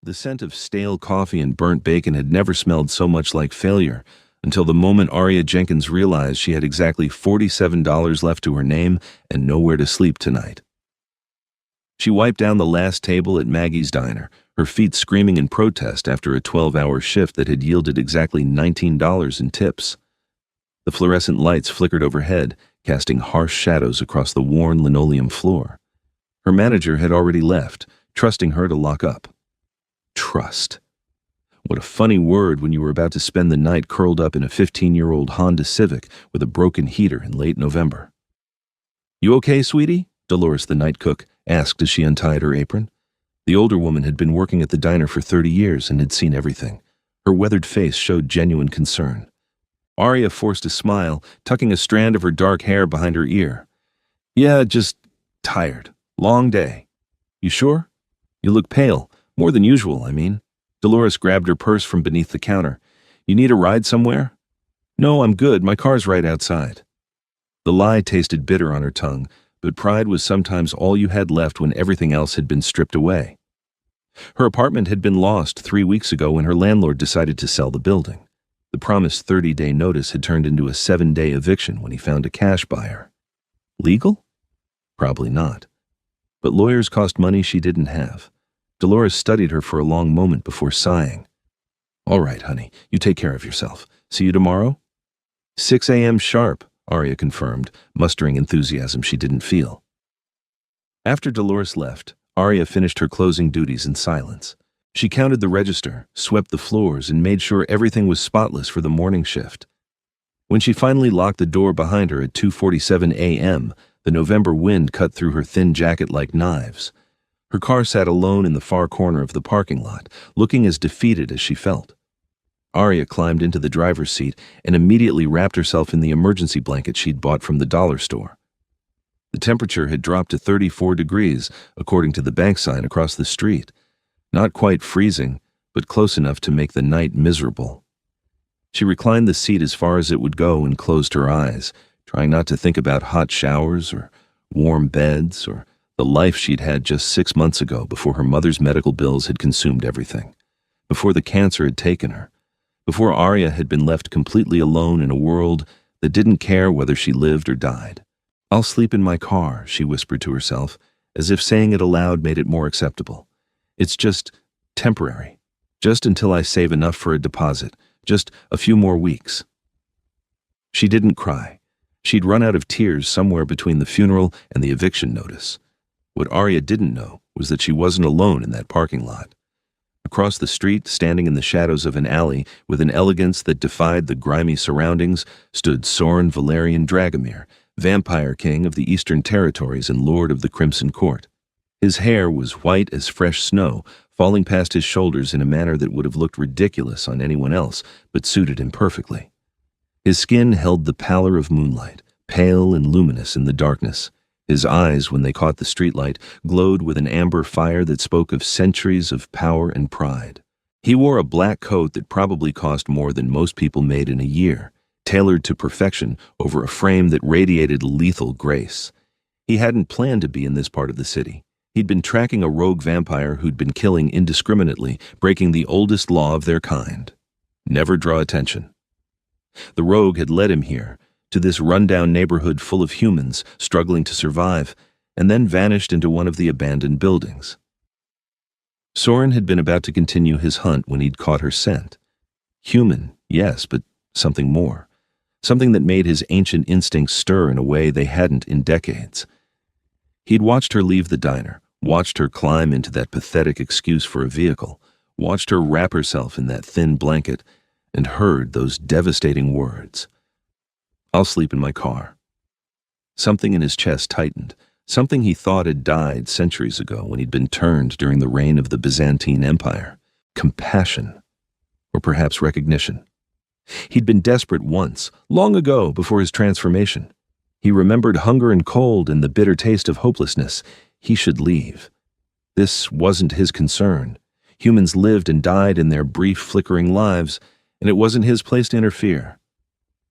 The scent of stale coffee and burnt bacon had never smelled so much like failure until the moment Aria Jenkins realized she had exactly $47 left to her name and nowhere to sleep tonight. She wiped down the last table at Maggie's diner, her feet screaming in protest after a 12-hour shift that had yielded exactly $19 in tips. The fluorescent lights flickered overhead, casting harsh shadows across the worn linoleum floor. Her manager had already left, trusting her to lock up. Trust. What a funny word when you were about to spend the night curled up in a 15-year-old Honda Civic with a broken heater in late November. "You okay, sweetie?" Dolores, the night cook, asked as she untied her apron. The older woman had been working at the diner for 30 years and had seen everything. Her weathered face showed genuine concern. Aria forced a smile, tucking a strand of her dark hair behind her ear. "Yeah, just tired. Long day." "You sure? You look pale. More than usual, I mean." Dolores grabbed her purse from beneath the counter. "You need a ride somewhere?" "No, I'm good. My car's right outside." The lie tasted bitter on her tongue, but pride was sometimes all you had left when everything else had been stripped away. Her apartment had been lost 3 weeks ago when her landlord decided to sell the building. The promised 30-day notice had turned into a 7-day eviction when he found a cash buyer. Legal? Probably not. But lawyers cost money she didn't have. Dolores studied her for a long moment before sighing. "All right, honey, you take care of yourself. See you tomorrow?" 6 a.m. sharp, Aria confirmed, mustering enthusiasm she didn't feel. After Dolores left, Aria finished her closing duties in silence. She counted the register, swept the floors, and made sure everything was spotless for the morning shift. When she finally locked the door behind her at 2:47 a.m., the November wind cut through her thin jacket like knives. Her car sat alone in the far corner of the parking lot, looking as defeated as she felt. Aria climbed into the driver's seat and immediately wrapped herself in the emergency blanket she'd bought from the dollar store. The temperature had dropped to 34 degrees, according to the bank sign across the street. Not quite freezing, but close enough to make the night miserable. She reclined the seat as far as it would go and closed her eyes, trying not to think about hot showers or warm beds or the life she'd had just 6 months ago before her mother's medical bills had consumed everything, before the cancer had taken her, before Aria had been left completely alone in a world that didn't care whether she lived or died. "I'll sleep in my car," she whispered to herself, as if saying it aloud made it more acceptable. "It's just temporary, just until I save enough for a deposit, just a few more weeks." She didn't cry. She'd run out of tears somewhere between the funeral and the eviction notice. What Aria didn't know was that she wasn't alone in that parking lot. Across the street, standing in the shadows of an alley with an elegance that defied the grimy surroundings, stood Soren Valerian Dragomir, vampire king of the Eastern Territories and lord of the Crimson Court. His hair was white as fresh snow, falling past his shoulders in a manner that would have looked ridiculous on anyone else, but suited him perfectly. His skin held the pallor of moonlight, pale and luminous in the darkness. His eyes, when they caught the streetlight, glowed with an amber fire that spoke of centuries of power and pride. He wore a black coat that probably cost more than most people made in a year, tailored to perfection over a frame that radiated lethal grace. He hadn't planned to be in this part of the city. He'd been tracking a rogue vampire who'd been killing indiscriminately, breaking the oldest law of their kind. Never draw attention. The rogue had led him here, to this rundown neighborhood full of humans struggling to survive, and then vanished into one of the abandoned buildings. Soren had been about to continue his hunt when he'd caught her scent. Human, yes, but something more. Something that made his ancient instincts stir in a way they hadn't in decades. He'd watched her leave the diner, watched her climb into that pathetic excuse for a vehicle, watched her wrap herself in that thin blanket, and heard those devastating words. "I'll sleep in my car." Something in his chest tightened, something he thought had died centuries ago when he'd been turned during the reign of the Byzantine Empire. Compassion. Or perhaps recognition. He'd been desperate once, long ago before his transformation. He remembered hunger and cold and the bitter taste of hopelessness. He should leave. This wasn't his concern. Humans lived and died in their brief, flickering lives, and it wasn't his place to interfere.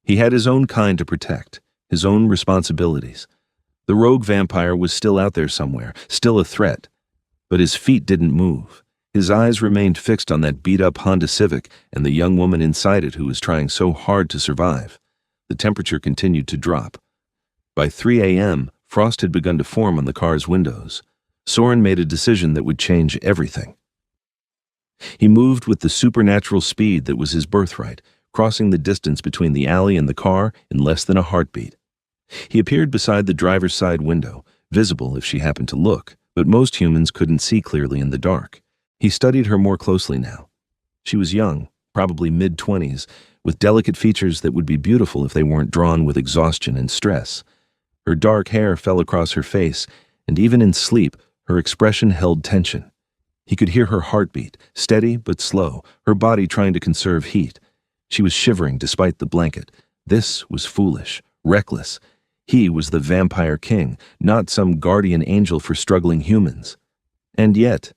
He had his own kind to protect, his own responsibilities. The rogue vampire was still out there somewhere, still a threat. But his feet didn't move. His eyes remained fixed on that beat-up Honda Civic and the young woman inside it who was trying so hard to survive. The temperature continued to drop. By 3 a.m., frost had begun to form on the car's windows. Soren made a decision that would change everything. He moved with the supernatural speed that was his birthright, crossing the distance between the alley and the car in less than a heartbeat. He appeared beside the driver's side window, visible if she happened to look, but most humans couldn't see clearly in the dark. He studied her more closely now. She was young, probably mid-20s, with delicate features that would be beautiful if they weren't drawn with exhaustion and stress. Her dark hair fell across her face, and even in sleep, her expression held tension. He could hear her heartbeat, steady but slow, her body trying to conserve heat. She was shivering despite the blanket. This was foolish, reckless. He was the vampire king, not some guardian angel for struggling humans. And yet,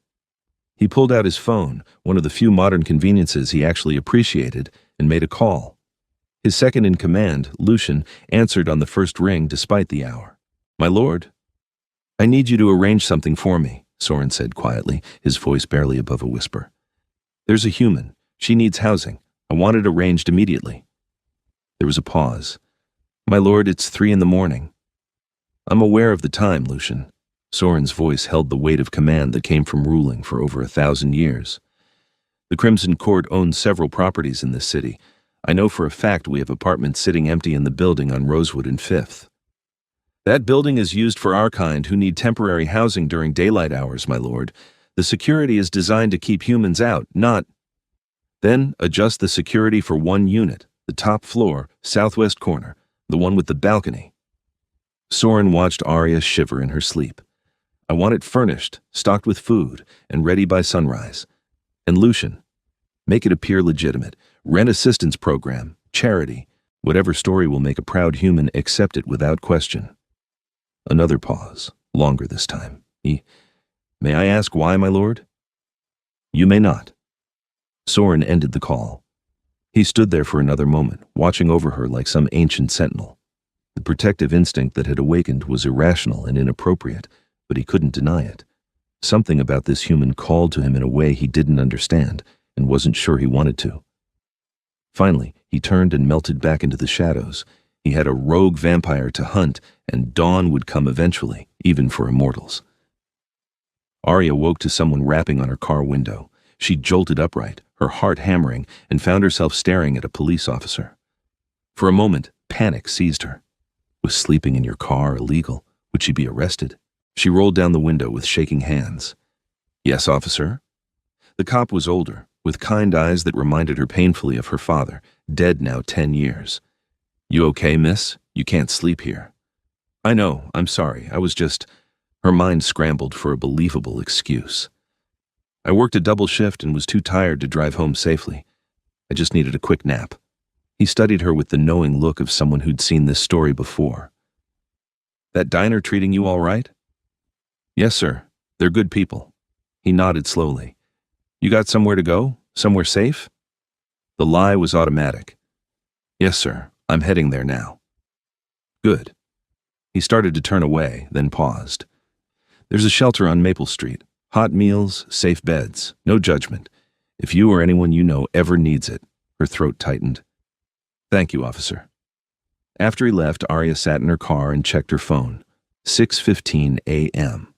he pulled out his phone, one of the few modern conveniences he actually appreciated, and made a call. His second-in-command, Lucian, answered on the first ring despite the hour. "My lord?" "I need you to arrange something for me," Soren said quietly, his voice barely above a whisper. "There's a human. She needs housing. I want it arranged immediately." There was a pause. "My lord, it's 3 a.m. "I'm aware of the time, Lucian." Soren's voice held the weight of command that came from ruling for over 1,000 years. "The Crimson Court owns several properties in this city. I know for a fact we have apartments sitting empty in the building on Rosewood and 5th. That building is used for our kind who need temporary housing during daylight hours, my lord. The security is designed to keep humans out, not... Then adjust the security for one unit, the top floor, southwest corner, the one with the balcony." Soren watched Arya shiver in her sleep. "I want it furnished, stocked with food, and ready by sunrise. And Lucian, make it appear legitimate. Rent assistance program, charity, whatever story will make a proud human accept it without question." Another pause, longer this time. "May I ask why, my lord?" "You may not." Soren ended the call. He stood there for another moment, watching over her like some ancient sentinel. The protective instinct that had awakened was irrational and inappropriate, but he couldn't deny it. Something about this human called to him in a way he didn't understand and wasn't sure he wanted to. Finally, he turned and melted back into the shadows. He had a rogue vampire to hunt, and dawn would come eventually, even for immortals. Arya woke to someone rapping on her car window. She jolted upright, her heart hammering, and found herself staring at a police officer. For a moment, panic seized her. Was sleeping in your car illegal? Would she be arrested? She rolled down the window with shaking hands. "Yes, officer?" The cop was older, with kind eyes that reminded her painfully of her father, dead now 10 years. "You okay, miss? You can't sleep here." "I know, I'm sorry, I was just..." Her mind scrambled for a believable excuse. "I worked a double shift and was too tired to drive home safely. I just needed a quick nap." He studied her with the knowing look of someone who'd seen this story before. "That diner treating you all right?" "Yes, sir. They're good people." He nodded slowly. "You got somewhere to go? Somewhere safe?" The lie was automatic. "Yes, sir. I'm heading there now." "Good." He started to turn away, then paused. "There's a shelter on Maple Street. Hot meals, safe beds, no judgment. If you or anyone you know ever needs it." Her throat tightened. "Thank you, officer." After he left, Arya sat in her car and checked her phone. 6:15 a.m.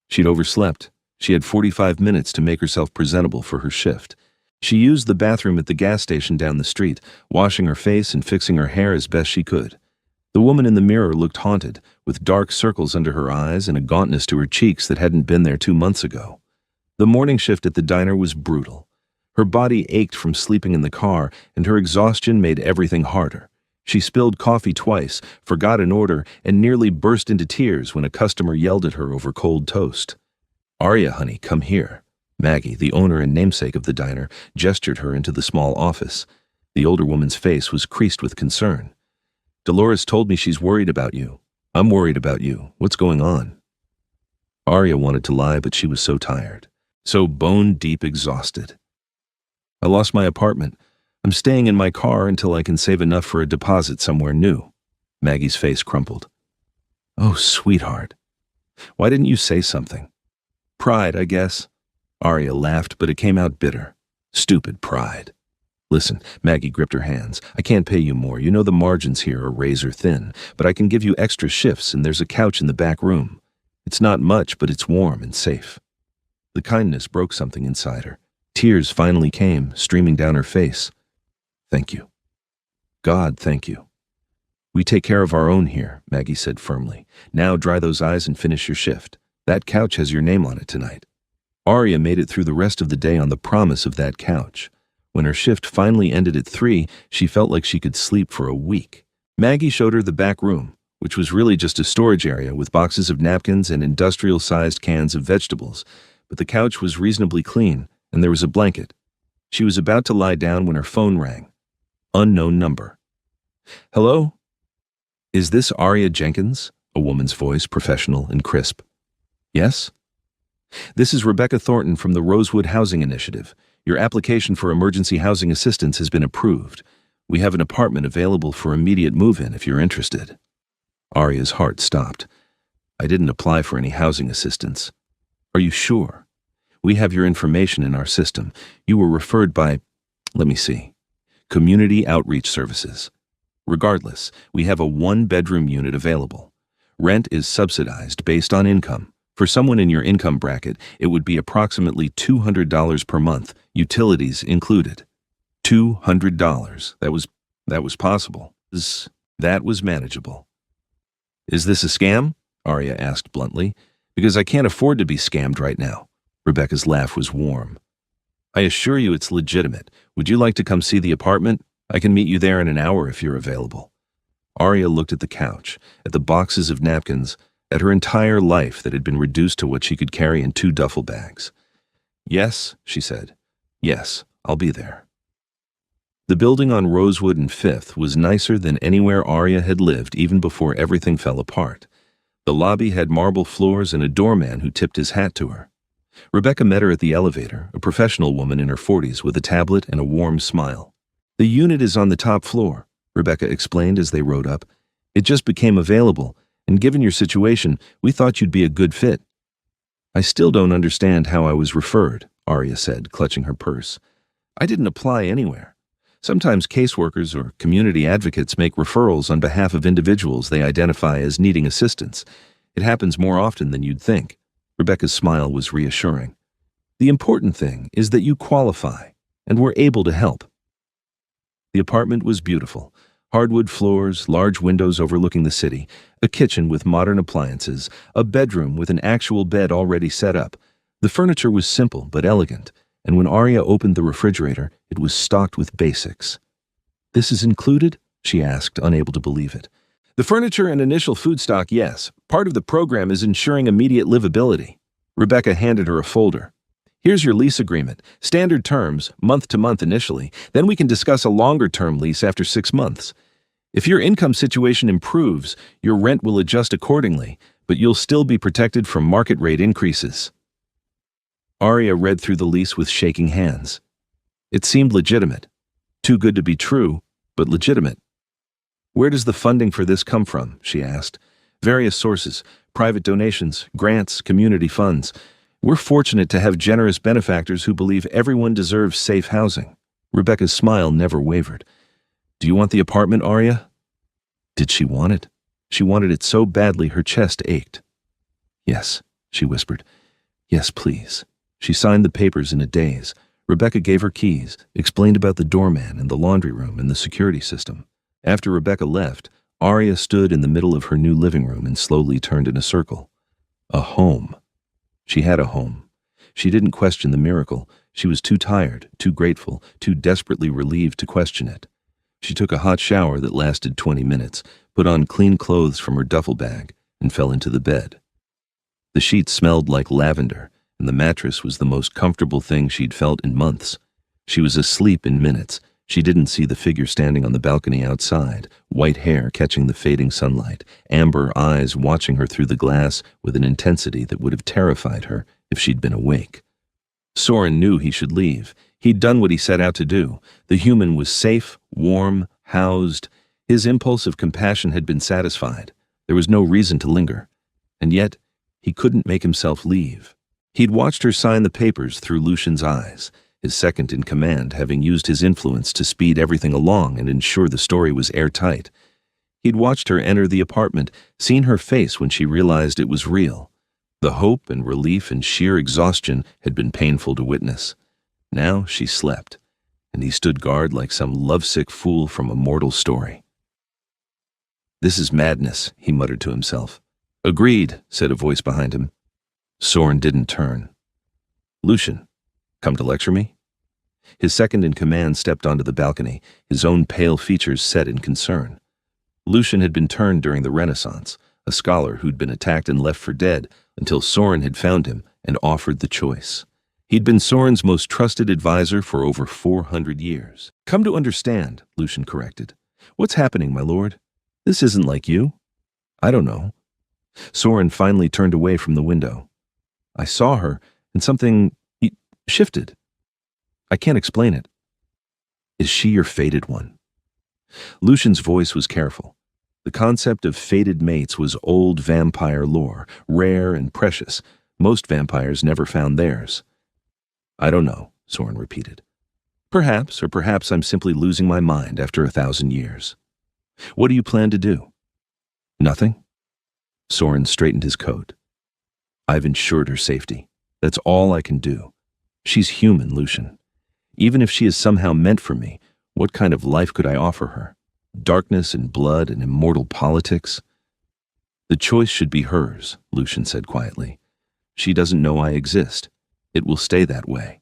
She'd overslept. She had 45 minutes to make herself presentable for her shift. She used the bathroom at the gas station down the street, washing her face and fixing her hair as best she could. The woman in the mirror looked haunted, with dark circles under her eyes and a gauntness to her cheeks that hadn't been there 2 months ago. The morning shift at the diner was brutal. Her body ached from sleeping in the car, and her exhaustion made everything harder. She spilled coffee twice, forgot an order, and nearly burst into tears when a customer yelled at her over cold toast. "Arya, honey, come here." Maggie, the owner and namesake of the diner, gestured her into the small office. The older woman's face was creased with concern. "Dolores told me she's worried about you. I'm worried about you. What's going on?" Arya wanted to lie, but she was so tired, so bone-deep exhausted. "I lost my apartment. I'm staying in my car until I can save enough for a deposit somewhere new." Maggie's face crumpled. "Oh, sweetheart. Why didn't you say something?" "Pride, I guess." Arya laughed, but it came out bitter. Stupid pride. Listen, Maggie gripped her hands. I can't pay you more. You know the margins here are razor thin, but I can give you extra shifts and there's a couch in the back room. It's not much, but it's warm and safe. The kindness broke something inside her. Tears finally came, streaming down her face. Thank you. God, thank you. We take care of our own here, Maggie said firmly. Now dry those eyes and finish your shift. That couch has your name on it tonight. Arya made it through the rest of the day on the promise of that couch. When her shift finally ended at 3, she felt like she could sleep for a week. Maggie showed her the back room, which was really just a storage area with boxes of napkins and industrial-sized cans of vegetables, but the couch was reasonably clean, and there was a blanket. She was about to lie down when her phone rang. Unknown number. Hello? Is this Arya Jenkins? A woman's voice, professional and crisp. Yes? This is Rebecca Thornton from the Rosewood Housing Initiative. Your application for emergency housing assistance has been approved. We have an apartment available for immediate move-in if you're interested. Arya's heart stopped. I didn't apply for any housing assistance. Are you sure? We have your information in our system. You were referred by, let me see, Community Outreach Services. Regardless, we have a 1-bedroom unit available. Rent is subsidized based on income. For someone in your income bracket, it would be approximately $200 per month, utilities included. $200. That was possible. That was manageable. Is this a scam? Arya asked bluntly. Because I can't afford to be scammed right now. Rebecca's laugh was warm. I assure you it's legitimate. Would you like to come see the apartment? I can meet you there in an hour if you're available. Arya looked at the couch, at the boxes of napkins, at her entire life that had been reduced to what she could carry in 2 duffel bags. Yes, she said. Yes, I'll be there. The building on Rosewood and 5th was nicer than anywhere Arya had lived even before everything fell apart. The lobby had marble floors and a doorman who tipped his hat to her. Rebecca met her at the elevator, a professional woman in her 40s with a tablet and a warm smile. The unit is on the top floor, Rebecca explained as they rode up. It just became available, and given your situation, we thought you'd be a good fit. I still don't understand how I was referred, Arya said, clutching her purse. I didn't apply anywhere. Sometimes caseworkers or community advocates make referrals on behalf of individuals they identify as needing assistance. It happens more often than you'd think. Rebecca's smile was reassuring. The important thing is that you qualify, and we're able to help. The apartment was beautiful. Hardwood floors, large windows overlooking the city, a kitchen with modern appliances, a bedroom with an actual bed already set up. The furniture was simple but elegant, and when Arya opened the refrigerator, it was stocked with basics. This is included? She asked, unable to believe it. The furniture and initial food stock, yes. Part of the program is ensuring immediate livability. Rebecca handed her a folder. Here's your lease agreement. Standard terms, month to month initially. Then we can discuss a longer-term lease after 6 months. If your income situation improves, your rent will adjust accordingly, but you'll still be protected from market rate increases. Arya read through the lease with shaking hands. It seemed legitimate. Too good to be true, but legitimate. Where does the funding for this come from? She asked. Various sources, private donations, grants, community funds. We're fortunate to have generous benefactors who believe everyone deserves safe housing. Rebecca's smile never wavered. Do you want the apartment, Arya? Did she want it? She wanted it so badly her chest ached. Yes, she whispered. Yes, please. She signed the papers in a daze. Rebecca gave her keys, explained about the doorman and the laundry room and the security system. After Rebecca left, Arya stood in the middle of her new living room and slowly turned in a circle. A home. She had a home. She didn't question the miracle. She was too tired, too grateful, too desperately relieved to question it. She took a hot shower that lasted 20 minutes, put on clean clothes from her duffel bag, and fell into the bed. The sheets smelled like lavender, and the mattress was the most comfortable thing she'd felt in months. She was asleep in minutes. She didn't see the figure standing on the balcony outside, white hair catching the fading sunlight, amber eyes watching her through the glass with an intensity that would have terrified her if she'd been awake. Soren knew he should leave. He'd done what he set out to do. The human was safe, warm, housed. His impulse of compassion had been satisfied. There was no reason to linger. And yet, he couldn't make himself leave. He'd watched her sign the papers through Lucian's eyes, his second-in-command having used his influence to speed everything along and ensure the story was airtight. He'd watched her enter the apartment, seen her face when she realized it was real. The hope and relief and sheer exhaustion had been painful to witness. Now she slept, and he stood guard like some lovesick fool from a mortal story. "This is madness," he muttered to himself. "Agreed," said a voice behind him. Soren didn't turn. "Lucian, come to lecture me?" His second-in-command stepped onto the balcony, his own pale features set in concern. Lucian had been turned during the Renaissance, a scholar who'd been attacked and left for dead until Soren had found him and offered the choice. He'd been Soren's most trusted advisor for over 400 years. "Come to understand," Lucian corrected. "What's happening, my lord? This isn't like you." "I don't know." Soren finally turned away from the window. "I saw her, and something shifted. I can't explain it." "Is she your fated one?" Lucian's voice was careful. The concept of fated mates was old vampire lore, rare and precious. Most vampires never found theirs. "I don't know," Soren repeated. "Perhaps, or perhaps I'm simply losing my mind after 1,000 years. What do you plan to do?" "Nothing." Soren straightened his coat. "I've ensured her safety. That's all I can do. She's human, Lucian. Even if she is somehow meant for me, what kind of life could I offer her? Darkness and blood and immortal politics?" "The choice should be hers," Lucian said quietly. "She doesn't know I exist. It will stay that way."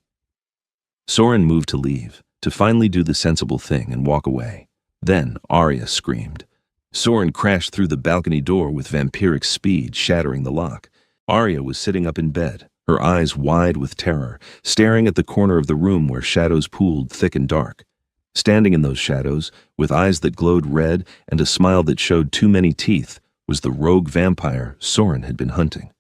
Soren moved to leave, to finally do the sensible thing and walk away. Then Arya screamed. Soren crashed through the balcony door with vampiric speed, shattering the lock. Arya was sitting up in bed, her eyes wide with terror, staring at the corner of the room where shadows pooled thick and dark. Standing in those shadows, with eyes that glowed red and a smile that showed too many teeth, was the rogue vampire Soren had been hunting.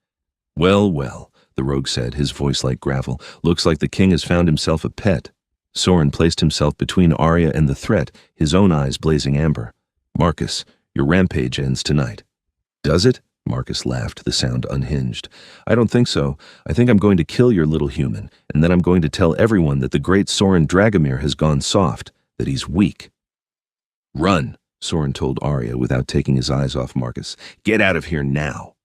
"Well, well," the rogue said, his voice like gravel. "Looks like the king has found himself a pet." Soren placed himself between Arya and the threat, his own eyes blazing amber. "Marcus, your rampage ends tonight." "Does it?" Marcus laughed, the sound unhinged. "I don't think so. I think I'm going to kill your little human, and then I'm going to tell everyone that the great Soren Dragomir has gone soft, that he's weak." "Run," Soren told Arya without taking his eyes off Marcus. "Get out of here now."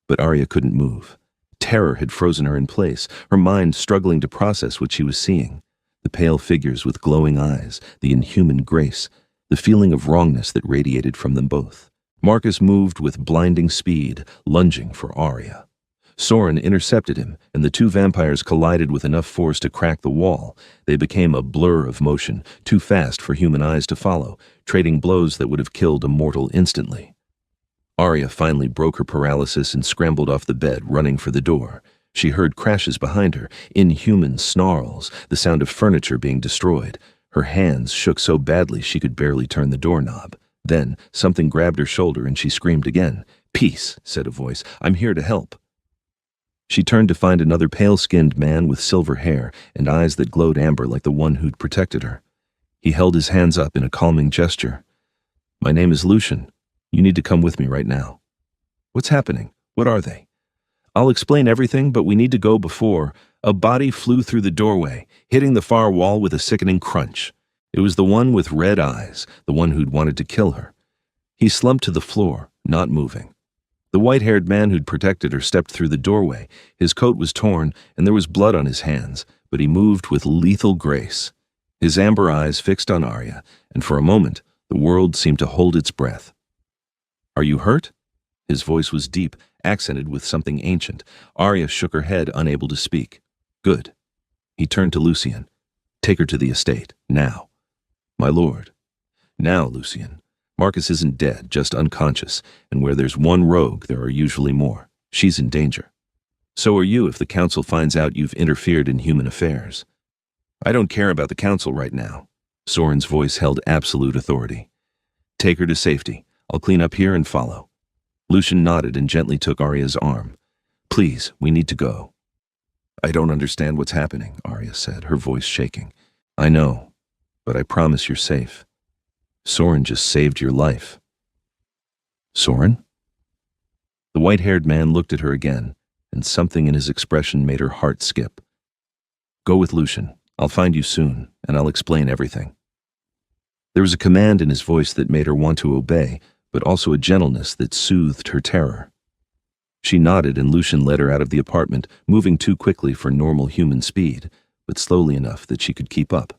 But Arya couldn't move. Terror had frozen her in place, her mind struggling to process what she was seeing. The pale figures with glowing eyes, the inhuman grace, the feeling of wrongness that radiated from them both. Marcus moved with blinding speed, lunging for Arya. Soren intercepted him, and the two vampires collided with enough force to crack the wall. They became a blur of motion, too fast for human eyes to follow, trading blows that would have killed a mortal instantly. Arya finally broke her paralysis and scrambled off the bed, running for the door. She heard crashes behind her, inhuman snarls, the sound of furniture being destroyed. Her hands shook so badly she could barely turn the doorknob. Then something grabbed her shoulder and she screamed again. "Peace," said a voice. "I'm here to help." She turned to find another pale-skinned man with silver hair and eyes that glowed amber like the one who'd protected her. He held his hands up in a calming gesture. "My name is Lucian. You need to come with me right now." "What's happening? What are they?" "I'll explain everything, but we need to go before." A body flew through the doorway, hitting the far wall with a sickening crunch. It was the one with red eyes, the one who'd wanted to kill her. He slumped to the floor, not moving. The white-haired man who'd protected her stepped through the doorway. His coat was torn, and there was blood on his hands, but he moved with lethal grace. His amber eyes fixed on Arya, and for a moment, the world seemed to hold its breath. "Are you hurt?" His voice was deep, accented with something ancient. Arya shook her head, unable to speak. "Good." He turned to Lucian. "Take her to the estate, now." "My lord." "Now, Lucian. Marcus isn't dead, just unconscious, and where there's one rogue, there are usually more. She's in danger. So are you if the council finds out you've interfered in human affairs." "I don't care about the council right now." Soren's voice held absolute authority. "Take her to safety. I'll clean up here and follow." Lucian nodded and gently took Arya's arm. "Please, we need to go." "I don't understand what's happening," Arya said, her voice shaking. "I know, but I promise you're safe. Soren just saved your life." "Soren?" The white-haired man looked at her again, and something in his expression made her heart skip. "Go with Lucian. I'll find you soon, and I'll explain everything." There was a command in his voice that made her want to obey, but also a gentleness that soothed her terror. She nodded, and Lucian led her out of the apartment, moving too quickly for normal human speed, but slowly enough that she could keep up.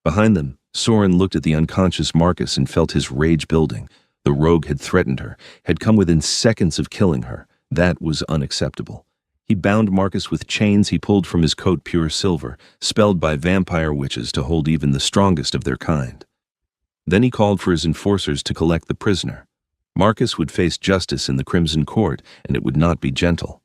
Behind them, Soren looked at the unconscious Marcus and felt his rage building. The rogue had threatened her, had come within seconds of killing her. That was unacceptable. He bound Marcus with chains he pulled from his coat, pure silver, spelled by vampire witches to hold even the strongest of their kind. Then he called for his enforcers to collect the prisoner. Marcus would face justice in the Crimson Court, and it would not be gentle.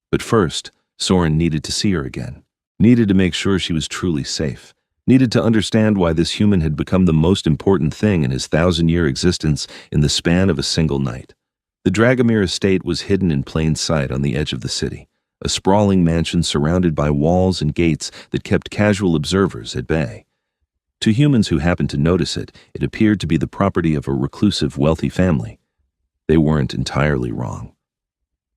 But first, Soren needed to see her again, needed to make sure she was truly safe, needed to understand why this human had become the most important thing in his 1,000-year existence in the span of a single night. The Dragomir estate was hidden in plain sight on the edge of the city, a sprawling mansion surrounded by walls and gates that kept casual observers at bay. To humans who happened to notice it, it appeared to be the property of a reclusive, wealthy family. They weren't entirely wrong.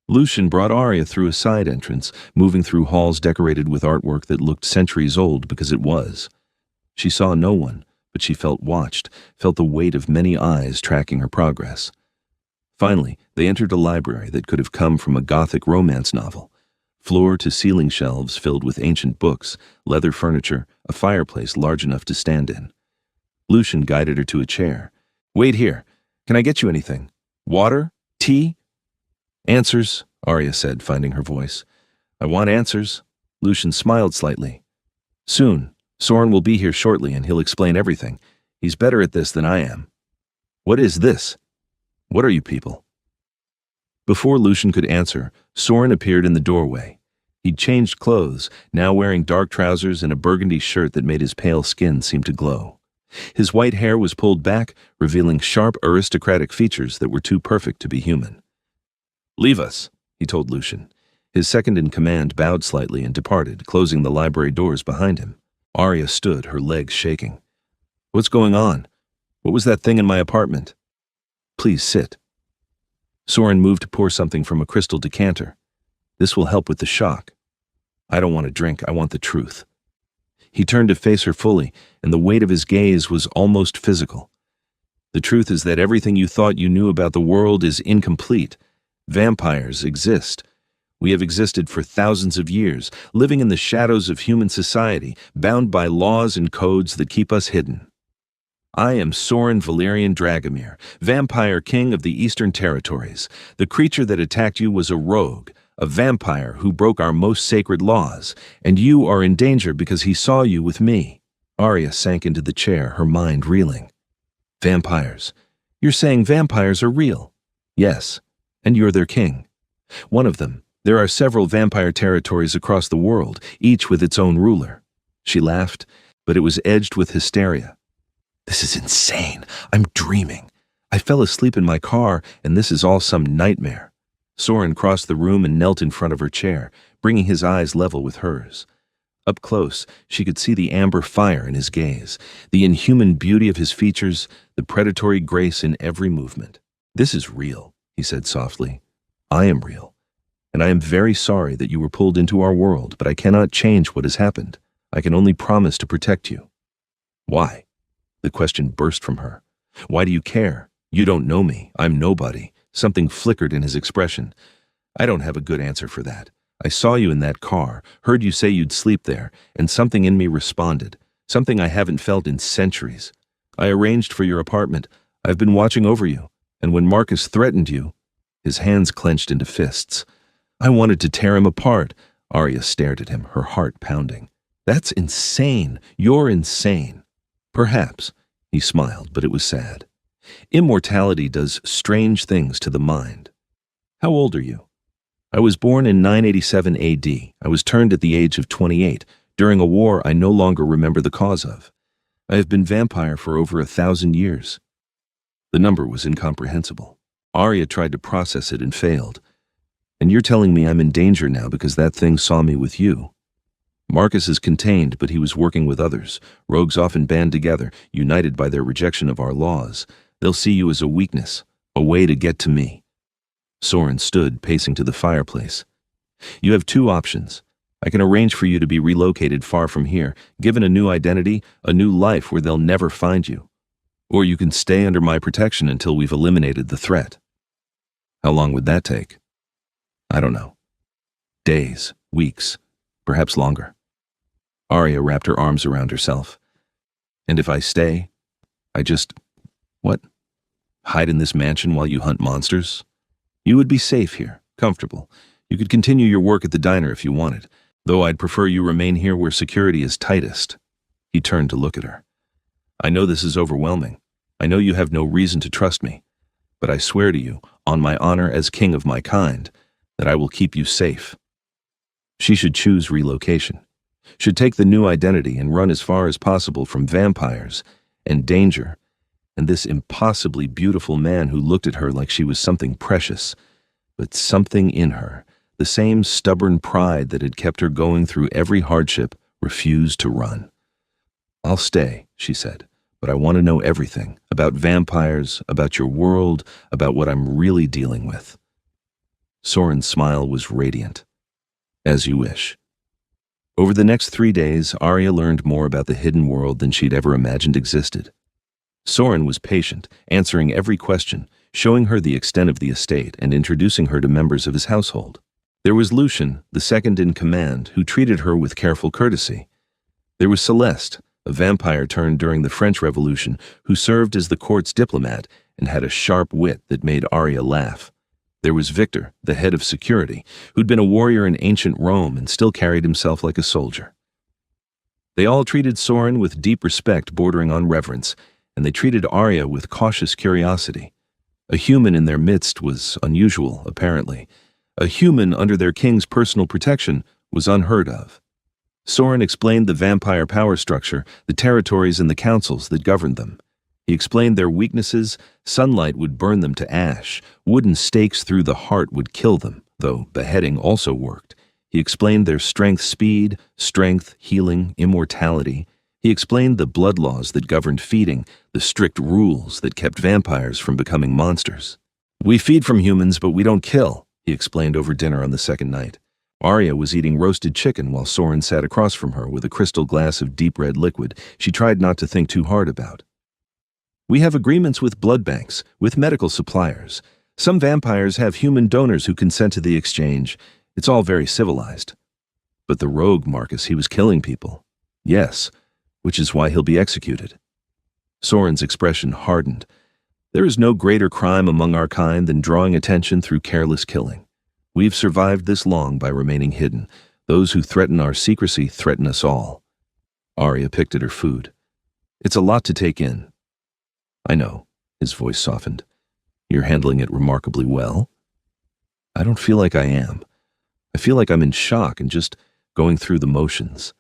Lucian brought Arya through a side entrance, moving through halls decorated with artwork that looked centuries old because it was. She saw no one, but she felt watched, felt the weight of many eyes tracking her progress. Finally, they entered a library that could have come from a Gothic romance novel. Floor-to-ceiling shelves filled with ancient books, leather furniture, a fireplace large enough to stand in. Lucian guided her to a chair. "Wait here. Can I get you anything? Water? Tea?" "Answers," Arya said, finding her voice. "I want answers." Lucian smiled slightly. "Soon. Soren will be here shortly, and he'll explain everything. He's better at this than I am." "What is this? What are you people?" Before Lucian could answer, Soren appeared in the doorway. He'd changed clothes, now wearing dark trousers and a burgundy shirt that made his pale skin seem to glow. His white hair was pulled back, revealing sharp aristocratic features that were too perfect to be human. "Leave us," he told Lucian. His second-in-command bowed slightly and departed, closing the library doors behind him. Arya stood, her legs shaking. "What's going on? What was that thing in my apartment?" "Please sit." Soren moved to pour something from a crystal decanter. "This will help with the shock." "I don't want a drink, I want the truth." He turned to face her fully, and the weight of his gaze was almost physical. "The truth is that everything you thought you knew about the world is incomplete. Vampires exist. We have existed for thousands of years, living in the shadows of human society, bound by laws and codes that keep us hidden. I am Soren Valerian Dragomir, vampire king of the Eastern Territories. The creature that attacked you was a rogue, a vampire who broke our most sacred laws, and you are in danger because he saw you with me." Arya sank into the chair, her mind reeling. "Vampires. You're saying vampires are real?" "Yes, and you're their king. One of them. There are several vampire territories across the world, each with its own ruler." She laughed, but it was edged with hysteria. "This is insane. I'm dreaming. I fell asleep in my car, and this is all some nightmare." Soren crossed the room and knelt in front of her chair, bringing his eyes level with hers. Up close, she could see the amber fire in his gaze, the inhuman beauty of his features, the predatory grace in every movement. "This is real," he said softly. "I am real. And I am very sorry that you were pulled into our world, but I cannot change what has happened. I can only promise to protect you." "Why?" The question burst from her. "Why do you care? You don't know me. I'm nobody." Something flickered in his expression. "I don't have a good answer for that. I saw you in that car, heard you say you'd sleep there, and something in me responded, something I haven't felt in centuries. I arranged for your apartment. I've been watching over you, and when Marcus threatened you..." His hands clenched into fists. "I wanted to tear him apart." Arya stared at him, her heart pounding. "That's insane. You're insane." "Perhaps." He smiled, but it was sad. "Immortality does strange things to the mind." "How old are you?" "I was born in 987 AD. I was turned at the age of 28, during a war I no longer remember the cause of. I have been vampire for over 1,000 years." The number was incomprehensible. Arya tried to process it and failed. "And you're telling me I'm in danger now because that thing saw me with you?" "Marcus is contained, but he was working with others. Rogues often band together, united by their rejection of our laws. They'll see you as a weakness, a way to get to me." Soren stood, pacing to the fireplace. You have two options. I can arrange for you to be relocated far from here, given a new identity, a new life where they'll never find you. Or you can stay under my protection until we've eliminated the threat. How long would that take? I don't know. Days, weeks, perhaps longer. Arya wrapped her arms around herself. And if I stay, what? Hide in this mansion while you hunt monsters? You would be safe here, comfortable. You could continue your work at the diner if you wanted, though I'd prefer you remain here where security is tightest. He turned to look at her. I know this is overwhelming. I know you have no reason to trust me, but I swear to you, on my honor as king of my kind, that I will keep you safe. She should choose relocation, should take the new identity and run as far as possible from vampires and danger, and this impossibly beautiful man who looked at her like she was something precious, but something in her, the same stubborn pride that had kept her going through every hardship, refused to run. I'll stay, she said, but I want to know everything, about vampires, about your world, about what I'm really dealing with. Soren's smile was radiant. As you wish. Over the next 3 days, Arya learned more about the hidden world than she'd ever imagined existed. Soren was patient, answering every question, showing her the extent of the estate and introducing her to members of his household. There was Lucian, the second in command, who treated her with careful courtesy. There was Celeste, a vampire turned during the French Revolution, who served as the court's diplomat and had a sharp wit that made Arya laugh. There was Victor, the head of security, who'd been a warrior in ancient Rome and still carried himself like a soldier. They all treated Soren with deep respect bordering on reverence, and they treated Arya with cautious curiosity. A human in their midst was unusual, apparently. A human under their king's personal protection was unheard of. Soren explained the vampire power structure, the territories and the councils that governed them. He explained their weaknesses. Sunlight would burn them to ash. Wooden stakes through the heart would kill them, though beheading also worked. He explained their strength, healing, immortality. He explained the blood laws that governed feeding, the strict rules that kept vampires from becoming monsters. We feed from humans, but we don't kill, he explained over dinner on the second night. Arya was eating roasted chicken while Soren sat across from her with a crystal glass of deep red liquid she tried not to think too hard about. We have agreements with blood banks, with medical suppliers. Some vampires have human donors who consent to the exchange. It's all very civilized. But the rogue, Marcus, he was killing people. Yes, which is why he'll be executed. Soren's expression hardened. There is no greater crime among our kind than drawing attention through careless killing. We've survived this long by remaining hidden. Those who threaten our secrecy threaten us all. Arya picked at her food. It's a lot to take in. I know, his voice softened. You're handling it remarkably well. I don't feel like I am. I feel like I'm in shock and just going through the motions.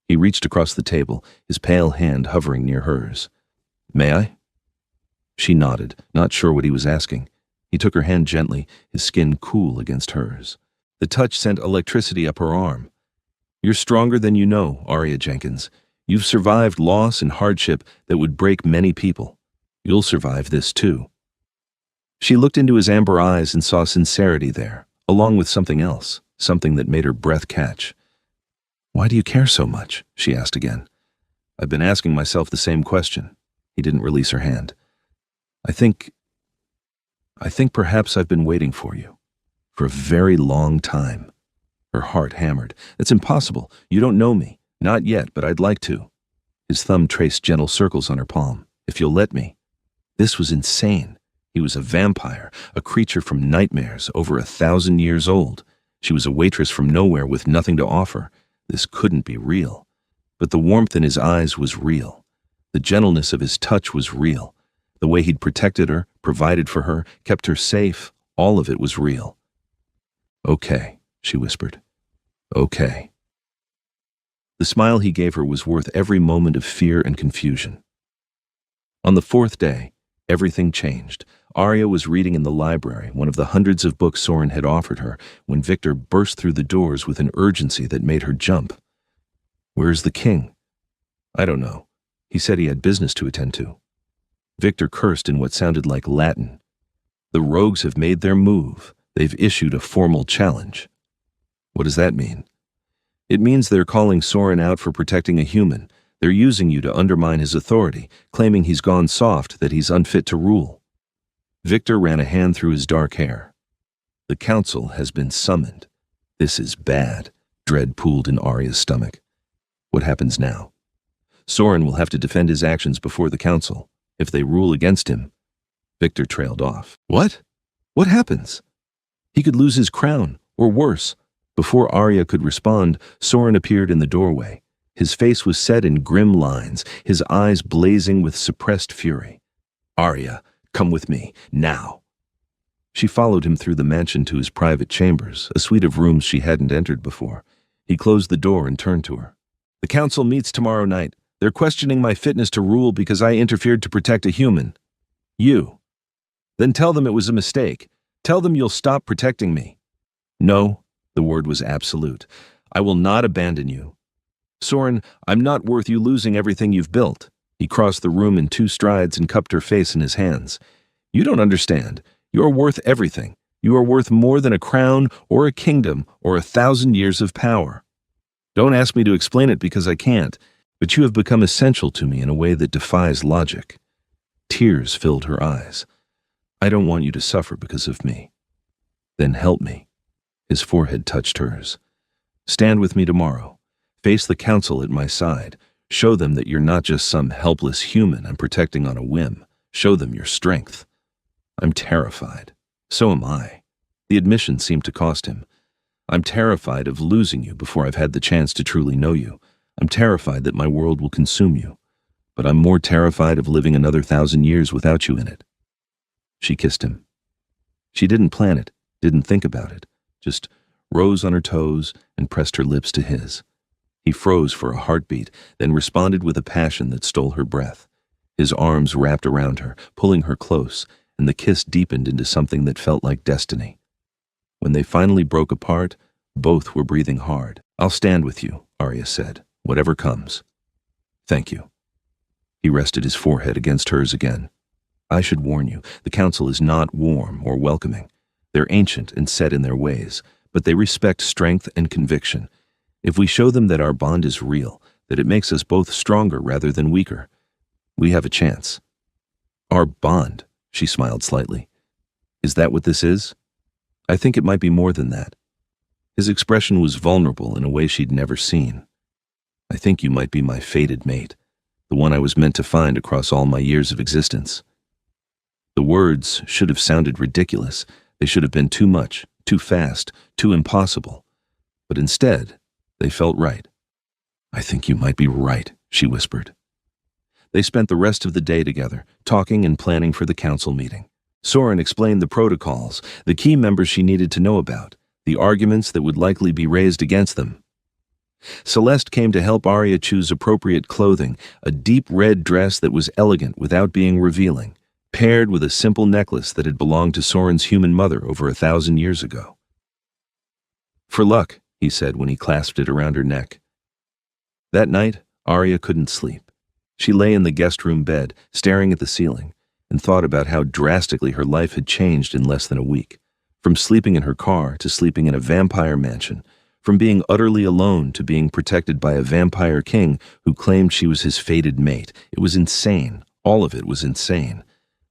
He reached across the table, his pale hand hovering near hers. May I? She nodded, not sure what he was asking. He took her hand gently, his skin cool against hers. The touch sent electricity up her arm. You're stronger than you know, Arya Jenkins. You've survived loss and hardship that would break many people. You'll survive this too. She looked into his amber eyes and saw sincerity there, along with something else, something that made her breath catch. Why do you care so much? She asked again. I've been asking myself the same question. He didn't release her hand. I think perhaps I've been waiting for you. For a very long time. Her heart hammered. It's impossible. You don't know me. Not yet, but I'd like to. His thumb traced gentle circles on her palm. If you'll let me. This was insane. He was a vampire, a creature from nightmares, over 1,000 years old. She was a waitress from nowhere with nothing to offer. This couldn't be real. But the warmth in his eyes was real. The gentleness of his touch was real. The way he'd protected her, provided for her, kept her safe, all of it was real. Okay, she whispered. Okay. The smile he gave her was worth every moment of fear and confusion. On the fourth day, everything changed. Arya was reading in the library, one of the hundreds of books Soren had offered her, when Victor burst through the doors with an urgency that made her jump. Where's the king? I don't know. He said he had business to attend to. Victor cursed in what sounded like Latin. The rogues have made their move. They've issued a formal challenge. What does that mean? It means they're calling Soren out for protecting a human. They're using you to undermine his authority, claiming he's gone soft, that he's unfit to rule. Victor ran a hand through his dark hair. The council has been summoned. This is bad. Dread pooled in Arya's stomach. What happens now? Soren will have to defend his actions before the council. If they rule against him, Victor trailed off. What? What happens? He could lose his crown, or worse. Before Arya could respond, Soren appeared in the doorway. His face was set in grim lines, his eyes blazing with suppressed fury. Arya, come with me, now. She followed him through the mansion to his private chambers, a suite of rooms she hadn't entered before. He closed the door and turned to her. The council meets tomorrow night. They're questioning my fitness to rule because I interfered to protect a human. You. Then tell them it was a mistake. Tell them you'll stop protecting me. No, the word was absolute. I will not abandon you. Soren, I'm not worth you losing everything you've built. He crossed the room in 2 strides and cupped her face in his hands. You don't understand. You are worth everything. You are worth more than a crown or a kingdom or 1,000 years of power. Don't ask me to explain it because I can't, but you have become essential to me in a way that defies logic. Tears filled her eyes. I don't want you to suffer because of me. Then help me. His forehead touched hers. Stand with me tomorrow. Face the council at my side. Show them that you're not just some helpless human I'm protecting on a whim. Show them your strength. I'm terrified. So am I. The admission seemed to cost him. I'm terrified of losing you before I've had the chance to truly know you. I'm terrified that my world will consume you. But I'm more terrified of living another 1,000 years without you in it. She kissed him. She didn't plan it, didn't think about it, just rose on her toes and pressed her lips to his. He froze for a heartbeat, then responded with a passion that stole her breath. His arms wrapped around her, pulling her close, and the kiss deepened into something that felt like destiny. When they finally broke apart, both were breathing hard. I'll stand with you, Arya said, whatever comes. Thank you. He rested his forehead against hers again. I should warn you, the council is not warm or welcoming. They're ancient and set in their ways, but they respect strength and conviction. If we show them that our bond is real, that it makes us both stronger rather than weaker, we have a chance. Our bond, she smiled slightly. Is that what this is? I think it might be more than that. His expression was vulnerable in a way she'd never seen. I think you might be my fated mate, the one I was meant to find across all my years of existence. The words should have sounded ridiculous. They should have been too much, too fast, too impossible. But instead, they felt right. I think you might be right, she whispered. They spent the rest of the day together, talking and planning for the council meeting. Soren explained the protocols, the key members she needed to know about, the arguments that would likely be raised against them. Celeste came to help Arya choose appropriate clothing, a deep red dress that was elegant without being revealing, paired with a simple necklace that had belonged to Soren's human mother over 1,000 years ago. For luck, he said when he clasped it around her neck. That night, Arya couldn't sleep. She lay in the guest room bed, staring at the ceiling, and thought about how drastically her life had changed in less than a week. From sleeping in her car to sleeping in a vampire mansion, from being utterly alone to being protected by a vampire king who claimed she was his fated mate. It was insane. All of it was insane.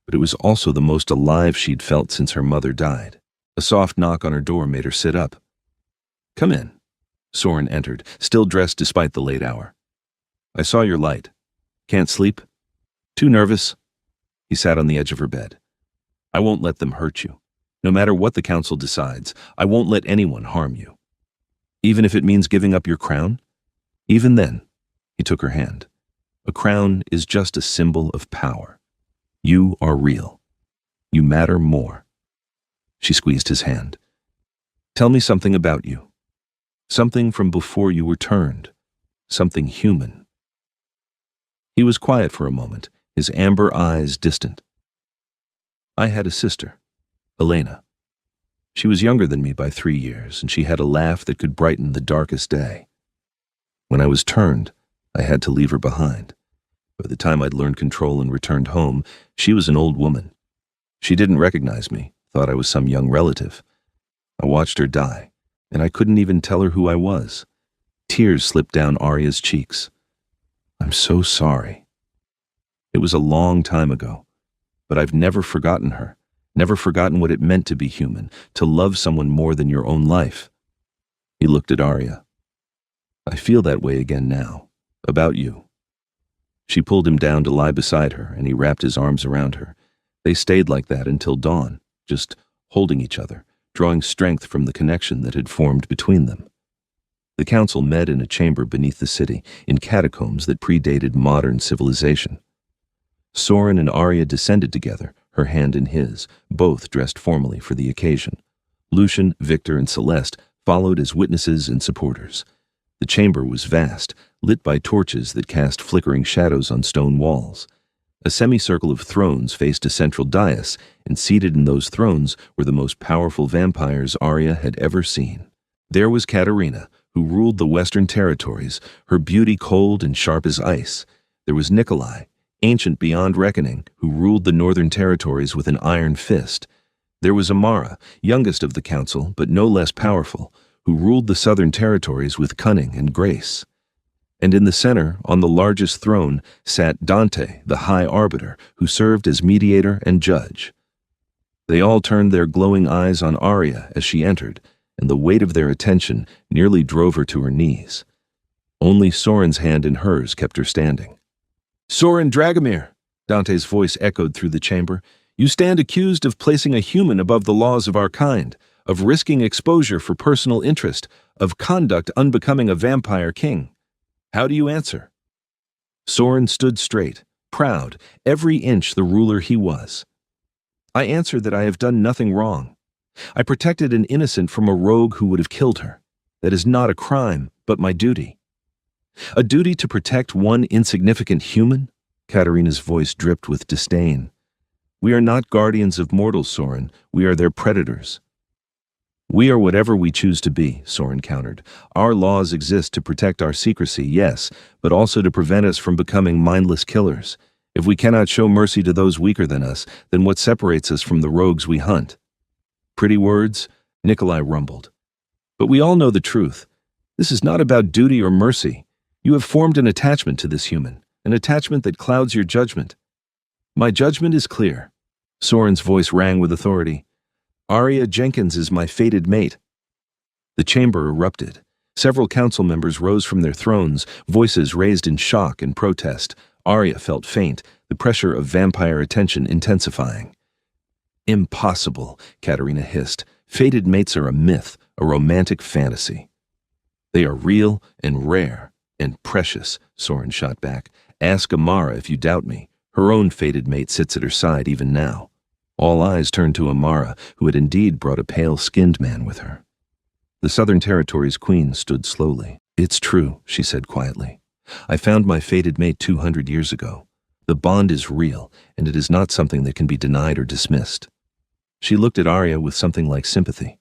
But it was also the most alive she'd felt since her mother died. A soft knock on her door made her sit up. Come in. Soren entered, still dressed despite the late hour. I saw your light. Can't sleep? Too nervous? He sat on the edge of her bed. I won't let them hurt you. No matter what the council decides, I won't let anyone harm you. Even if it means giving up your crown? Even then, he took her hand. A crown is just a symbol of power. You are real. You matter more. She squeezed his hand. Tell me something about you. Something from before you were turned. Something human. He was quiet for a moment, his amber eyes distant. I had a sister, Elena. She was younger than me by 3 years, and she had a laugh that could brighten the darkest day. When I was turned, I had to leave her behind. By the time I'd learned control and returned home, she was an old woman. She didn't recognize me, thought I was some young relative. I watched her die, and I couldn't even tell her who I was. Tears slipped down Arya's cheeks. I'm so sorry. It was a long time ago, but I've never forgotten her, never forgotten what it meant to be human, to love someone more than your own life. He looked at Arya. I feel that way again now, about you. She pulled him down to lie beside her, and he wrapped his arms around her. They stayed like that until dawn, just holding each other, drawing strength from the connection that had formed between them. The council met in a chamber beneath the city, in catacombs that predated modern civilization. Soren and Arya descended together, her hand in his, both dressed formally for the occasion. Lucian, Victor, and Celeste followed as witnesses and supporters. The chamber was vast, lit by torches that cast flickering shadows on stone walls. A semicircle of thrones faced a central dais, and seated in those thrones were the most powerful vampires Arya had ever seen. There was Katarina, who ruled the western territories, her beauty cold and sharp as ice. There was Nikolai, ancient beyond reckoning, who ruled the northern territories with an iron fist. There was Amara, youngest of the council, but no less powerful, who ruled the southern territories with cunning and grace. And in the center, on the largest throne, sat Dante, the High Arbiter, who served as mediator and judge. They all turned their glowing eyes on Arya as she entered, and the weight of their attention nearly drove her to her knees. Only Soren's hand in hers kept her standing. "Soren Dragomir," Dante's voice echoed through the chamber, "you stand accused of placing a human above the laws of our kind, of risking exposure for personal interest, of conduct unbecoming a vampire king. How do you answer?" Soren stood straight, proud, every inch the ruler he was. "I answer that I have done nothing wrong. I protected an innocent from a rogue who would have killed her. That is not a crime, but my duty." "A duty to protect one insignificant human?" Katarina's voice dripped with disdain. "We are not guardians of mortals, Soren. We are their predators." "We are whatever we choose to be," Soren countered. "Our laws exist to protect our secrecy, yes, but also to prevent us from becoming mindless killers. If we cannot show mercy to those weaker than us, then what separates us from the rogues we hunt?" "Pretty words," Nikolai rumbled. "But we all know the truth. This is not about duty or mercy. You have formed an attachment to this human, an attachment that clouds your judgment." "My judgment is clear." Soren's voice rang with authority. "Arya Jenkins is my fated mate." The chamber erupted. Several council members rose from their thrones, voices raised in shock and protest. Arya felt faint, the pressure of vampire attention intensifying. "Impossible," Katarina hissed. "Fated mates are a myth, a romantic fantasy." "They are real and rare and precious," Soren shot back. "Ask Amara if you doubt me. Her own fated mate sits at her side even now." All eyes turned to Amara, who had indeed brought a pale-skinned man with her. The Southern Territory's queen stood slowly. "It's true," she said quietly. "I found my fated mate 200 years ago. The bond is real, and it is not something that can be denied or dismissed." She looked at Arya with something like sympathy.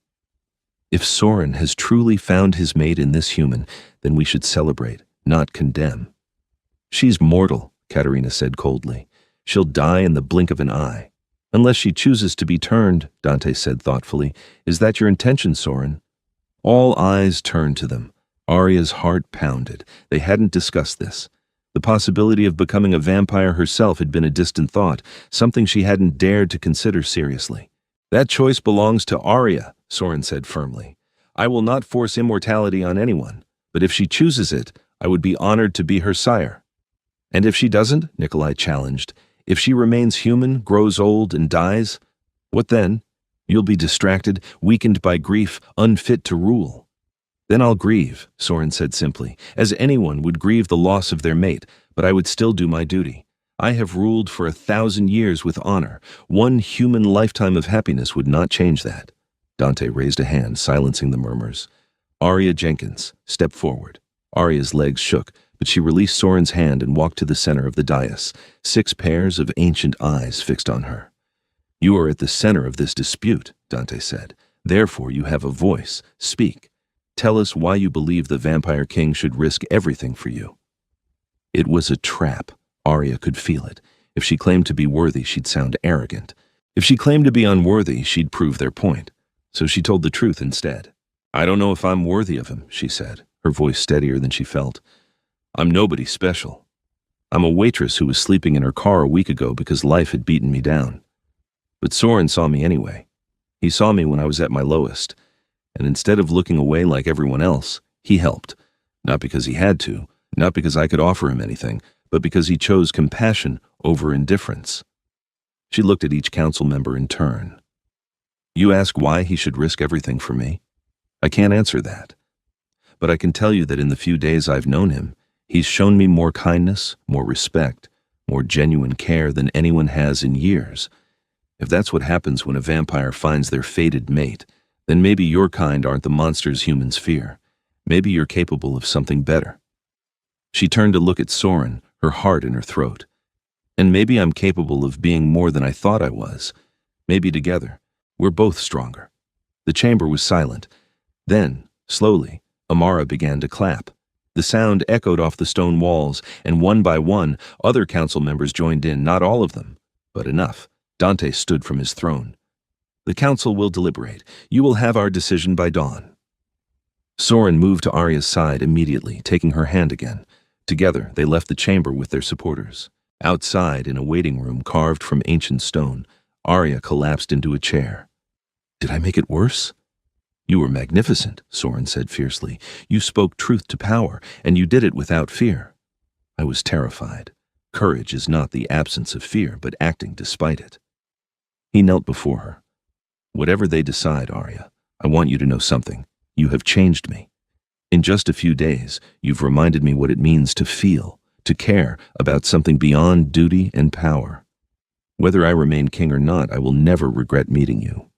"If Soren has truly found his mate in this human, then we should celebrate, not condemn." "She's mortal," Katarina said coldly. "She'll die in the blink of an eye. Unless she chooses to be turned," Dante said thoughtfully. "Is that your intention, Soren?" All eyes turned to them. Arya's heart pounded. They hadn't discussed this. The possibility of becoming a vampire herself had been a distant thought, something she hadn't dared to consider seriously. "That choice belongs to Arya," Soren said firmly. "I will not force immortality on anyone, but if she chooses it, I would be honored to be her sire." "And if she doesn't?" Nikolai challenged. "If she remains human, grows old, and dies, what then? You'll be distracted, weakened by grief, unfit to rule." "Then I'll grieve," Soren said simply, "as anyone would grieve the loss of their mate, but I would still do my duty. I have ruled for 1,000 years with honor. One human lifetime of happiness would not change that." Dante raised a hand, silencing the murmurs. "Arya Jenkins, step forward." Arya's legs shook, but she released Soren's hand and walked to the center of the dais, 6 pairs of ancient eyes fixed on her. "You are at the center of this dispute," Dante said. "Therefore you have a voice. Speak. Tell us why you believe the Vampire King should risk everything for you." It was a trap. Arya could feel it. If she claimed to be worthy, she'd sound arrogant. If she claimed to be unworthy, she'd prove their point. So she told the truth instead. "I don't know if I'm worthy of him," she said, her voice steadier than she felt. "I'm nobody special. I'm a waitress who was sleeping in her car a week ago because life had beaten me down. But Soren saw me anyway. He saw me when I was at my lowest, and instead of looking away like everyone else, he helped. Not because he had to, not because I could offer him anything, but because he chose compassion over indifference." She looked at each council member in turn. "You ask why he should risk everything for me? I can't answer that. But I can tell you that in the few days I've known him, he's shown me more kindness, more respect, more genuine care than anyone has in years. If that's what happens when a vampire finds their fated mate, then maybe your kind aren't the monsters humans fear. Maybe you're capable of something better." She turned to look at Soren, her heart in her throat. "And maybe I'm capable of being more than I thought I was. Maybe together, we're both stronger." The chamber was silent. Then, slowly, Amara began to clap. The sound echoed off the stone walls, and one by one, other council members joined in, not all of them, but enough. Dante stood from his throne. "The council will deliberate. You will have our decision by dawn." Soren moved to Arya's side immediately, taking her hand again. Together, they left the chamber with their supporters. Outside, in a waiting room carved from ancient stone, Arya collapsed into a chair. "Did I make it worse?" "You were magnificent," Soren said fiercely. "You spoke truth to power, and you did it without fear." "I was terrified. Courage is not the absence of fear, but acting despite it." He knelt before her. "Whatever they decide, Arya, I want you to know something. You have changed me. In just a few days, you've reminded me what it means to feel, to care about something beyond duty and power. Whether I remain king or not, I will never regret meeting you."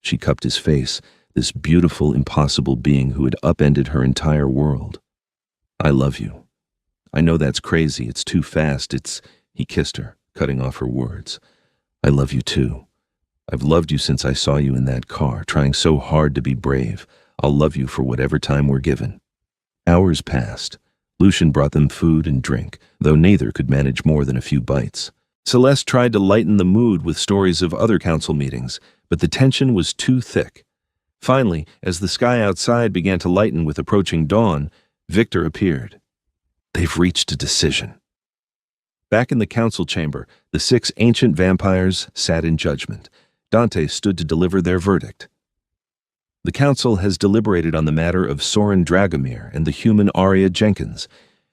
She cupped his face, this beautiful, impossible being who had upended her entire world. "I love you. I know that's crazy, it's too fast, He kissed her, cutting off her words. "I love you too. I've loved you since I saw you in that car, trying so hard to be brave. I'll love you for whatever time we're given." Hours passed. Lucian brought them food and drink, though neither could manage more than a few bites. Celeste tried to lighten the mood with stories of other council meetings, but the tension was too thick. Finally, as the sky outside began to lighten with approaching dawn, Victor appeared. "They've reached a decision." Back in the council chamber, the 6 ancient vampires sat in judgment. Dante stood to deliver their verdict. "The council has deliberated on the matter of Soren Dragomir and the human Arya Jenkins.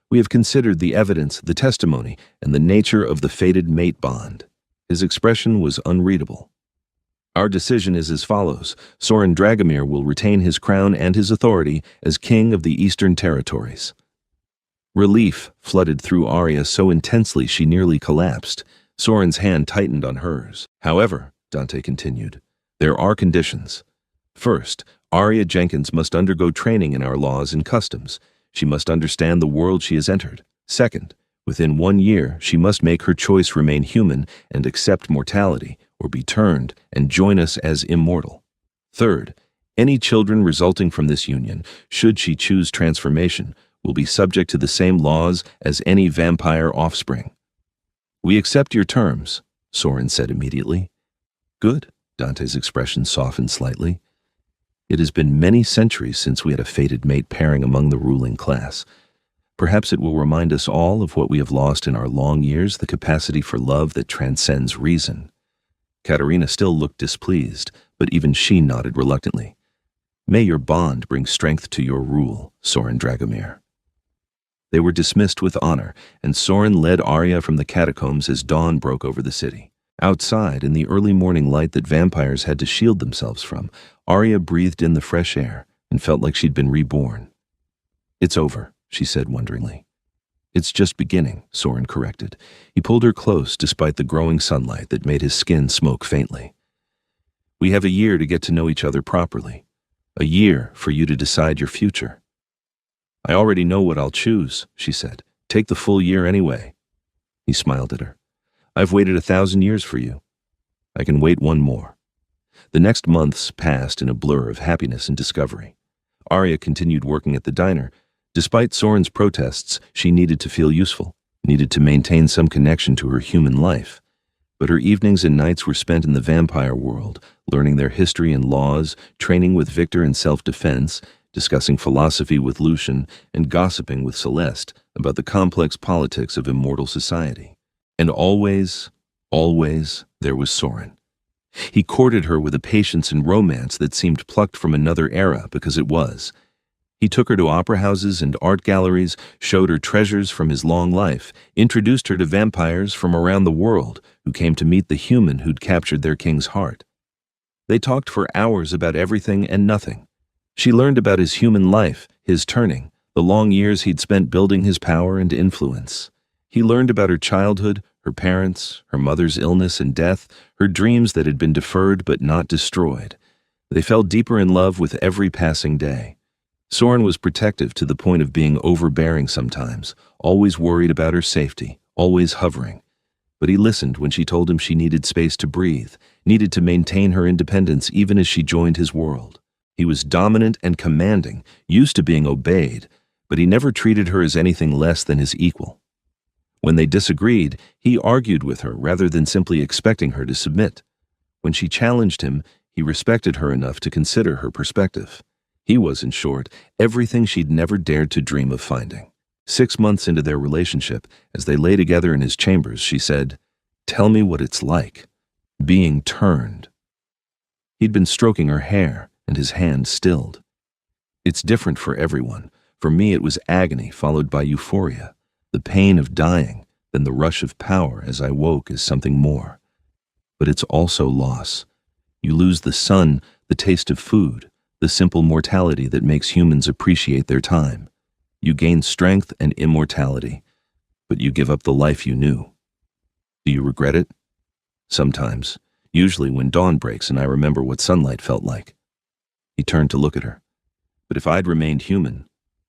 We have considered the evidence, the testimony, and the nature of the fated mate bond." His expression was unreadable. "Our decision is as follows. Soren Dragomir will retain his crown and his authority as king of the Eastern Territories." Relief flooded through Arya so intensely she nearly collapsed. Soren's hand tightened on hers. "However," Dante continued, "there are conditions. First, Arya Jenkins must undergo training in our laws and customs. She must understand the world she has entered. Second, within 1 year, she must make her choice remain human and accept mortality, or be turned and join us as immortal. Third, any children resulting from this union, should she choose transformation, will be subject to the same laws as any vampire offspring." "We accept your terms," Soren said immediately. "Good," Dante's expression softened slightly. "It has been many centuries since we had a fated mate pairing among the ruling class. Perhaps it will remind us all of what we have lost in our long years, the capacity for love that transcends reason." Katerina still looked displeased, but even she nodded reluctantly. "May your bond bring strength to your rule, Soren Dragomir." They were dismissed with honor, and Soren led Arya from the catacombs as dawn broke over the city. Outside, in the early morning light that vampires had to shield themselves from, Arya breathed in the fresh air and felt like she'd been reborn. "It's over," she said wonderingly. "It's just beginning," Soren corrected. He pulled her close despite the growing sunlight that made his skin smoke faintly. "We have a year to get to know each other properly. A year for you to decide your future." "I already know what I'll choose," she said. "Take the full year anyway." He smiled at her. "I've waited 1,000 years for you. I can wait 1 more." The next months passed in a blur of happiness and discovery. Arya continued working at the diner. Despite Soren's protests, she needed to feel useful, needed to maintain some connection to her human life. But her evenings and nights were spent in the vampire world, learning their history and laws, training with Victor in self-defense, discussing philosophy with Lucian, and gossiping with Celeste about the complex politics of immortal society. And always, there was Soren. He courted her with a patience and romance that seemed plucked from another era because it was. He took her to opera houses and art galleries, showed her treasures from his long life, introduced her to vampires from around the world who came to meet the human who'd captured their king's heart. They talked for hours about everything and nothing. She learned about his human life, his turning, the long years he'd spent building his power and influence. He learned about her childhood, her parents, her mother's illness and death, her dreams that had been deferred but not destroyed. They fell deeper in love with every passing day. Soren was protective to the point of being overbearing sometimes, always worried about her safety, always hovering. But he listened when she told him she needed space to breathe, needed to maintain her independence even as she joined his world. He was dominant and commanding, used to being obeyed, but he never treated her as anything less than his equal. When they disagreed, he argued with her rather than simply expecting her to submit. When she challenged him, he respected her enough to consider her perspective. He was, in short, everything she'd never dared to dream of finding. 6 months into their relationship, as they lay together in his chambers, she said, "Tell me what it's like, being turned." He'd been stroking her hair, and his hand stilled. "It's different for everyone. For me it was agony followed by euphoria, the pain of dying, then the rush of power as I woke as something more. But it's also loss. You lose the sun, the taste of food, the simple mortality that makes humans appreciate their time. You gain strength and immortality, but you give up the life you knew. Do you regret it? Sometimes, usually when dawn breaks and I remember what sunlight felt like." He turned to look at her. "But if I'd remained human,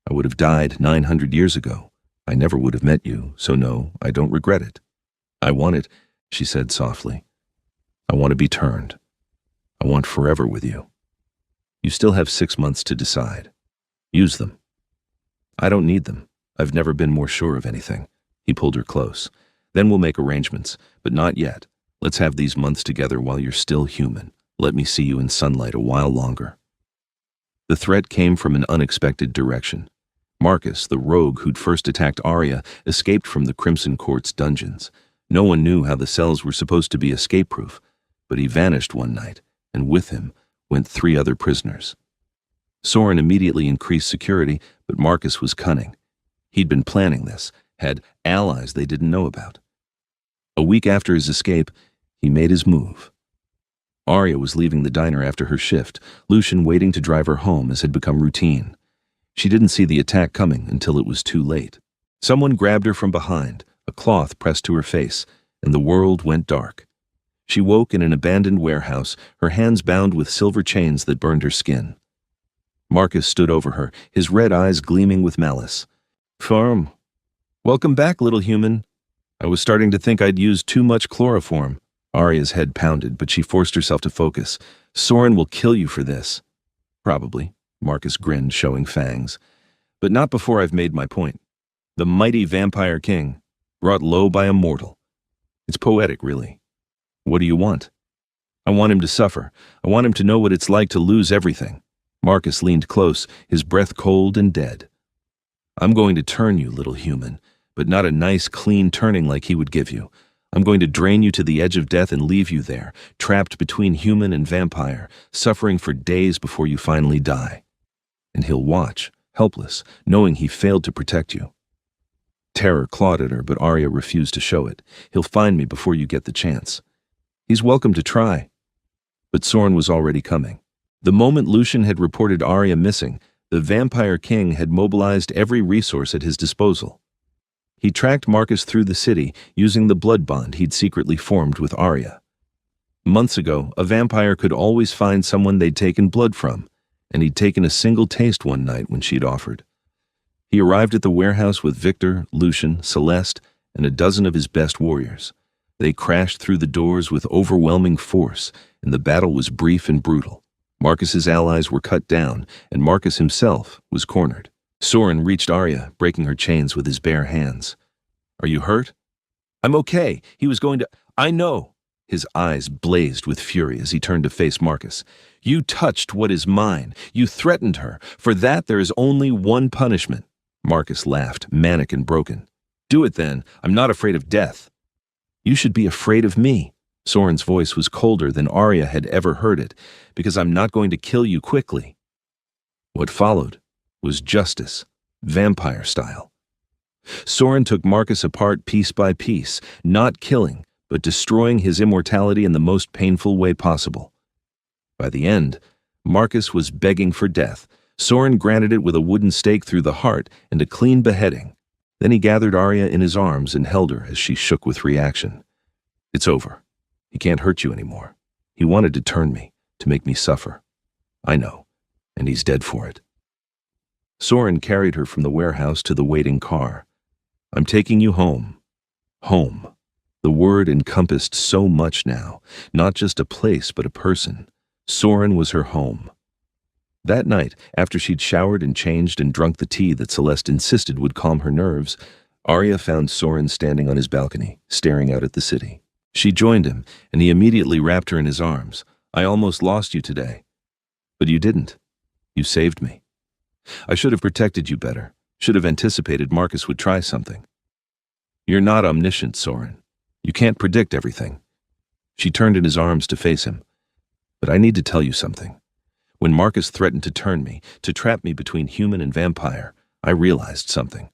I would have died 900 years ago. I never would have met you, so no, I don't regret it. I want it," she said softly. "I want to be turned. I want forever with you. You still have 6 months to decide. Use them." "I don't need them. I've never been more sure of anything." He pulled her close. "Then we'll make arrangements, but not yet. Let's have these months together while you're still human. Let me see you in sunlight a while longer." The threat came from an unexpected direction. Marcus, the rogue who'd first attacked Arya, escaped from the Crimson Court's dungeons. No one knew how the cells were supposed to be escape-proof, but he vanished one night, and with him went 3 other prisoners. Soren immediately increased security, but Marcus was cunning. He'd been planning this, had allies they didn't know about. A week after his escape, he made his move. Arya was leaving the diner after her shift, Lucian waiting to drive her home as had become routine. She didn't see the attack coming until it was too late. Someone grabbed her from behind, a cloth pressed to her face, and the world went dark. She woke in an abandoned warehouse, her hands bound with silver chains that burned her skin. Marcus stood over her, his red eyes gleaming with malice. "Farm. Welcome back, little human. I was starting to think I'd used too much chloroform." Arya's head pounded, but she forced herself to focus. "Soren will kill you for this." "Probably," Marcus grinned, showing fangs. "But not before I've made my point. The mighty vampire king, brought low by a mortal. It's poetic, really. What do you want?" "I want him to suffer. I want him to know what it's like to lose everything." Marcus leaned close, his breath cold and dead. "I'm going to turn you, little human, but not a nice, clean turning like he would give you. I'm going to drain you to the edge of death and leave you there, trapped between human and vampire, suffering for days before you finally die. And he'll watch, helpless, knowing he failed to protect you." Terror clawed at her, but Arya refused to show it. "He'll find me before you get the chance." "He's welcome to try." But Soren was already coming. The moment Lucian had reported Arya missing, the vampire king had mobilized every resource at his disposal. He tracked Marcus through the city, using the blood bond he'd secretly formed with Arya. Months ago, a vampire could always find someone they'd taken blood from, and he'd taken a single taste one night when she'd offered. He arrived at the warehouse with Victor, Lucian, Celeste, and a dozen of his best warriors. They crashed through the doors with overwhelming force, and the battle was brief and brutal. Marcus's allies were cut down, and Marcus himself was cornered. Soren reached Arya, breaking her chains with his bare hands. "Are you hurt?" "I'm okay. He was going to—" "I know. His eyes blazed with fury as he turned to face Marcus. "You touched what is mine. You threatened her. For that there is only one punishment." Marcus laughed, manic and broken. "Do it then. I'm not afraid of death." "You should be afraid of me." Soren's voice was colder than Arya had ever heard it, "because I'm not going to kill you quickly." What followed was justice, vampire style. Soren took Marcus apart piece by piece, not killing, but destroying his immortality in the most painful way possible. By the end, Marcus was begging for death. Soren granted it with a wooden stake through the heart and a clean beheading. Then he gathered Arya in his arms and held her as she shook with reaction. "It's over. He can't hurt you anymore. He wanted to turn me, to make me suffer. I know, and he's dead for it." Soren carried her from the warehouse to the waiting car. "I'm taking you home." Home. The word encompassed so much now, not just a place but a person. Soren was her home. That night, after she'd showered and changed and drunk the tea that Celeste insisted would calm her nerves, Arya found Soren standing on his balcony, staring out at the city. She joined him, and he immediately wrapped her in his arms. "I almost lost you today. But you didn't. You saved me. I should have protected you better, should have anticipated Marcus would try something. You're not omniscient, Soren. You can't predict everything." She turned in his arms to face him. "But I need to tell you something. When Marcus threatened to turn me, to trap me between human and vampire, I realized something.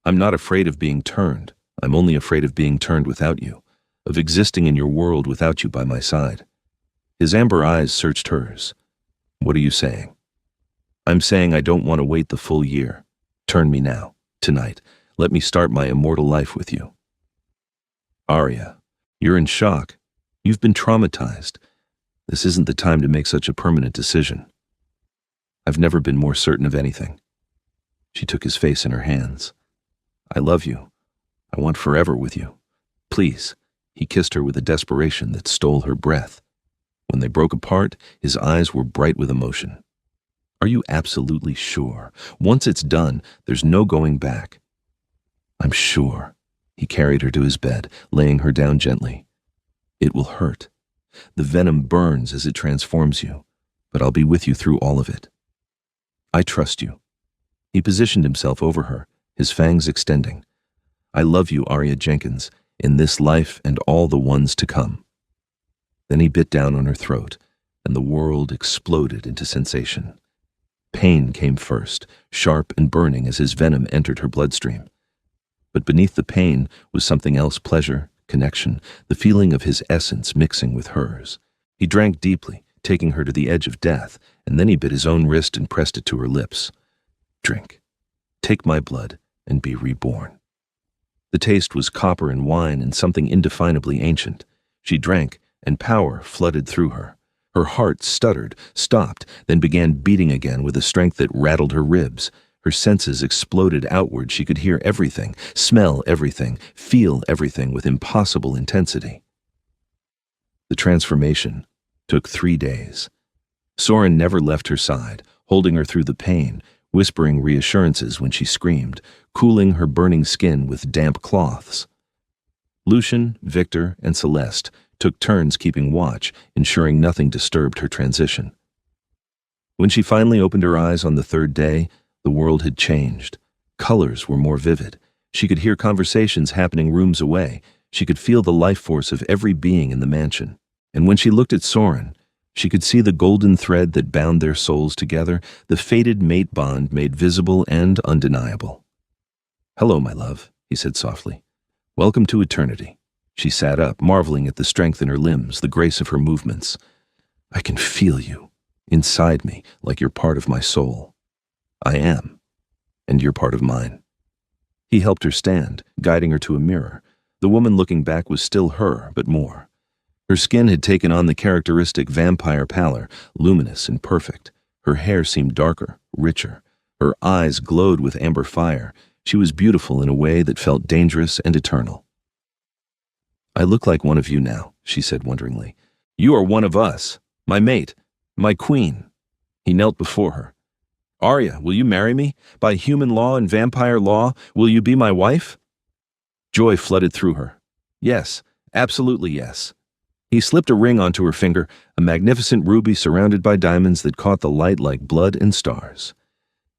I'm not afraid of being turned. I'm only afraid of being turned without you, of existing in your world without you by my side." His amber eyes searched hers. "What are you saying?" "I'm saying I don't want to wait the full year. Turn me now, tonight. Let me start my immortal life with you." "Arya, you're in shock. You've been traumatized. This isn't the time to make such a permanent decision." "I've never been more certain of anything." She took his face in her hands. "I love you. I want forever with you. Please." He kissed her with a desperation that stole her breath. When they broke apart, his eyes were bright with emotion. "Are you absolutely sure? Once it's done, there's no going back." "I'm sure." He carried her to his bed, laying her down gently. "It will hurt. The venom burns as it transforms you, but I'll be with you through all of it. I trust you." He positioned himself over her, his fangs extending. "I love you, Arya Jenkins, in this life and all the ones to come." Then he bit down on her throat, and the world exploded into sensation. Pain came first, sharp and burning as his venom entered her bloodstream. But beneath the pain was something else: pleasure, connection, the feeling of his essence mixing with hers. He drank deeply, taking her to the edge of death, and then he bit his own wrist and pressed it to her lips. "Drink. Take my blood and be reborn." The taste was copper and wine and something indefinably ancient. She drank, and power flooded through her. Her heart stuttered, stopped, then began beating again with a strength that rattled her ribs. Her senses exploded outward. She could hear everything, smell everything, feel everything with impossible intensity. The transformation took 3 days. Soren never left her side, holding her through the pain, whispering reassurances when she screamed, cooling her burning skin with damp cloths. Lucian, Victor, and Celeste took turns keeping watch, ensuring nothing disturbed her transition. When she finally opened her eyes on the 3rd day, the world had changed. Colors were more vivid. She could hear conversations happening rooms away. She could feel the life force of every being in the mansion. And when she looked at Soren, she could see the golden thread that bound their souls together, the fated mate bond made visible and undeniable. "Hello, my love," he said softly. "Welcome to eternity." She sat up, marveling at the strength in her limbs, the grace of her movements. "I can feel you, inside me, like you're part of my soul." "I am, and you're part of mine." He helped her stand, guiding her to a mirror. The woman looking back was still her, but more. Her skin had taken on the characteristic vampire pallor, luminous and perfect. Her hair seemed darker, richer. Her eyes glowed with amber fire. She was beautiful in a way that felt dangerous and eternal. "I look like one of you now," she said wonderingly. "You are one of us, my mate, my queen." He knelt before her. "Arya, will you marry me? By human law and vampire law, will you be my wife?" Joy flooded through her. "Yes, absolutely yes." He slipped a ring onto her finger, a magnificent ruby surrounded by diamonds that caught the light like blood and stars.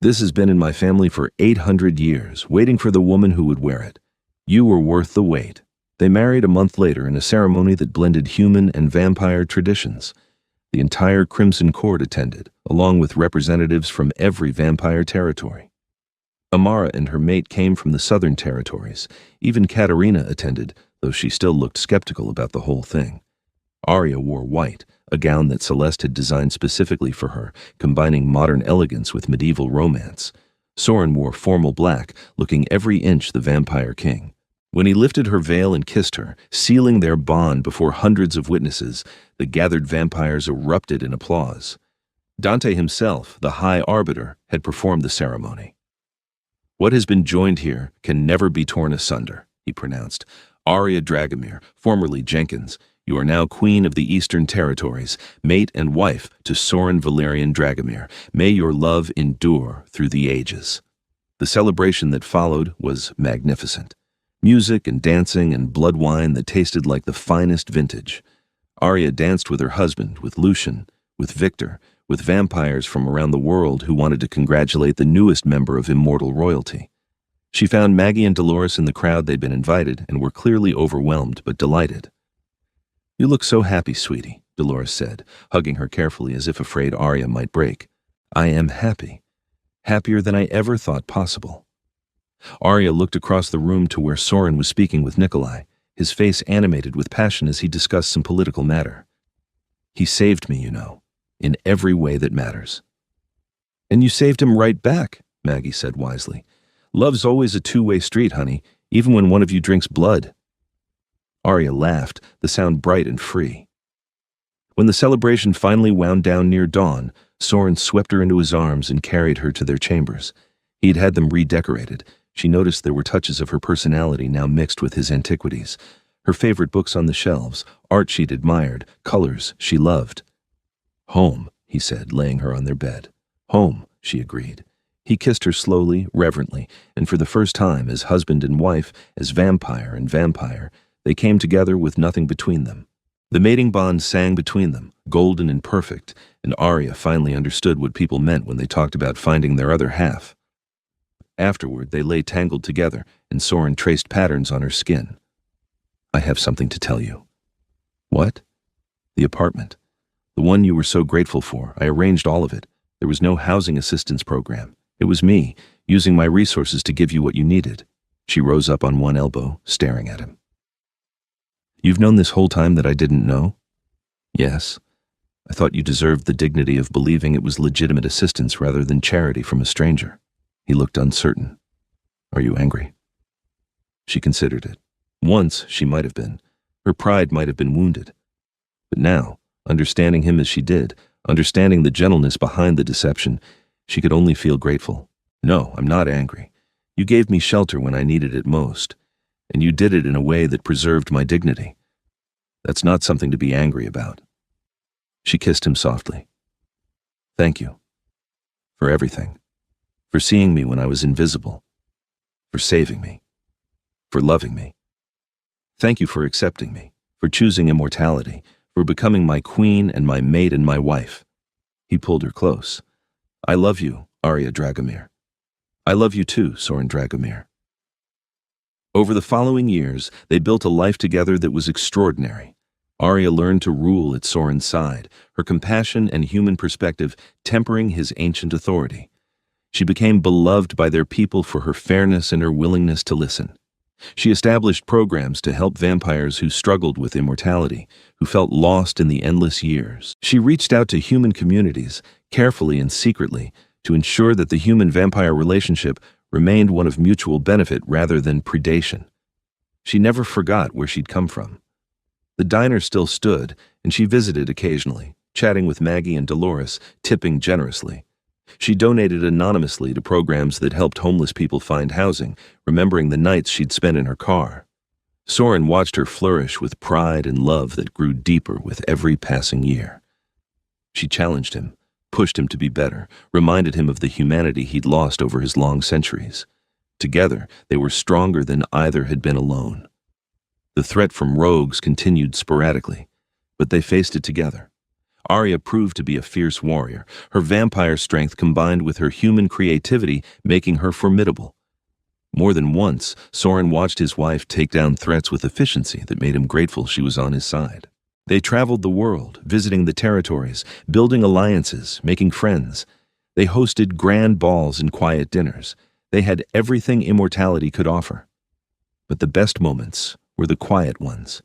This has been in my family for 800 years, waiting for the woman who would wear it. You were worth the wait. They married a month later in a ceremony that blended human and vampire traditions. The entire Crimson Court attended, along with representatives from every vampire territory. Amara and her mate came from the southern territories. Even Katerina attended, though she still looked skeptical about the whole thing. Arya wore white, a gown that Celeste had designed specifically for her, combining modern elegance with medieval romance. Soren wore formal black, looking every inch the vampire king. When he lifted her veil and kissed her, sealing their bond before hundreds of witnesses, the gathered vampires erupted in applause. Dante himself, the High Arbiter, had performed the ceremony. "What has been joined here can never be torn asunder," he pronounced. "Arya Dragomir, formerly Jenkins, you are now Queen of the Eastern Territories, mate and wife to Soren Valerian Dragomir. May your love endure through the ages." The celebration that followed was magnificent. Music and dancing and blood wine that tasted like the finest vintage. Arya danced with her husband, with Lucian, with Victor, with vampires from around the world who wanted to congratulate the newest member of immortal royalty. She found Maggie and Dolores in the crowd they'd been invited and were clearly overwhelmed but delighted. "You look so happy, sweetie," Dolores said, hugging her carefully as if afraid Arya might break. "I am happy. Happier than I ever thought possible." Arya looked across the room to where Soren was speaking with Nikolai, his face animated with passion as he discussed some political matter. "He saved me, you know, in every way that matters." "And you saved him right back," Maggie said wisely. "Love's always a two-way street, honey, even when one of you drinks blood." Arya laughed, the sound bright and free. When the celebration finally wound down near dawn, Soren swept her into his arms and carried her to their chambers. He'd had them redecorated. She noticed there were touches of her personality now mixed with his antiquities. Her favorite books on the shelves, art she'd admired, colors she loved. "Home," he said, laying her on their bed. "Home," she agreed. He kissed her slowly, reverently, and for the first time, as husband and wife, as vampire and vampire, they came together with nothing between them. The mating bond sang between them, golden and perfect, and Arya finally understood what people meant when they talked about finding their other half. Afterward, they lay tangled together, and Soren traced patterns on her skin. "I have something to tell you." "What?" "The apartment. The one you were so grateful for. I arranged all of it. There was no housing assistance program. It was me, using my resources to give you what you needed." She rose up on one elbow, staring at him. "You've known this whole time that I didn't know?" "Yes. I thought you deserved the dignity of believing it was legitimate assistance rather than charity from a stranger." He looked uncertain. "Are you angry?" She considered it. Once she might have been. Her pride might have been wounded. But now, understanding him as she did, understanding the gentleness behind the deception, she could only feel grateful. "No, I'm not angry. You gave me shelter when I needed it most, and you did it in a way that preserved my dignity. That's not something to be angry about." She kissed him softly. "Thank you. For everything. For seeing me when I was invisible. For saving me. For loving me. Thank you for accepting me. For choosing immortality. For becoming my queen and my mate and my wife." He pulled her close. "I love you, Arya Dragomir. I love you too, Soren Dragomir." Over the following years, they built a life together that was extraordinary. Arya learned to rule at Soren's side, her compassion and human perspective tempering his ancient authority. She became beloved by their people for her fairness and her willingness to listen. She established programs to help vampires who struggled with immortality, who felt lost in the endless years. She reached out to human communities, carefully and secretly, to ensure that the human-vampire relationship remained one of mutual benefit rather than predation. She never forgot where she'd come from. The diner still stood, and she visited occasionally, chatting with Maggie and Dolores, tipping generously. She donated anonymously to programs that helped homeless people find housing, remembering the nights she'd spent in her car. Soren watched her flourish with pride and love that grew deeper with every passing year. She challenged him, pushed him to be better, reminded him of the humanity he'd lost over his long centuries. Together, they were stronger than either had been alone. The threat from rogues continued sporadically. But they faced it together. Arya proved to be a fierce warrior, her vampire strength combined with her human creativity making her formidable. More than once, Soren watched his wife take down threats with efficiency that made him grateful she was on his side. They traveled the world, visiting the territories, building alliances, making friends. They hosted grand balls and quiet dinners. They had everything immortality could offer. But the best moments were the quiet ones.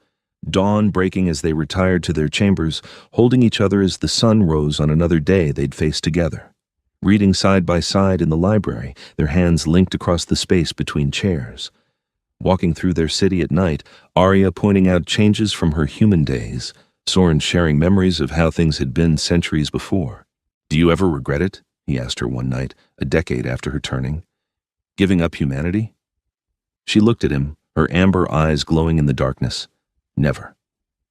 Dawn breaking as they retired to their chambers, holding each other as the sun rose on another day they'd face together. Reading side by side in the library, their hands linked across the space between chairs. Walking through their city at night, Arya pointing out changes from her human days, Soren sharing memories of how things had been centuries before. "Do you ever regret it?" he asked her one night, a decade after her turning. "Giving up humanity?" She looked at him, her amber eyes glowing in the darkness. "Never.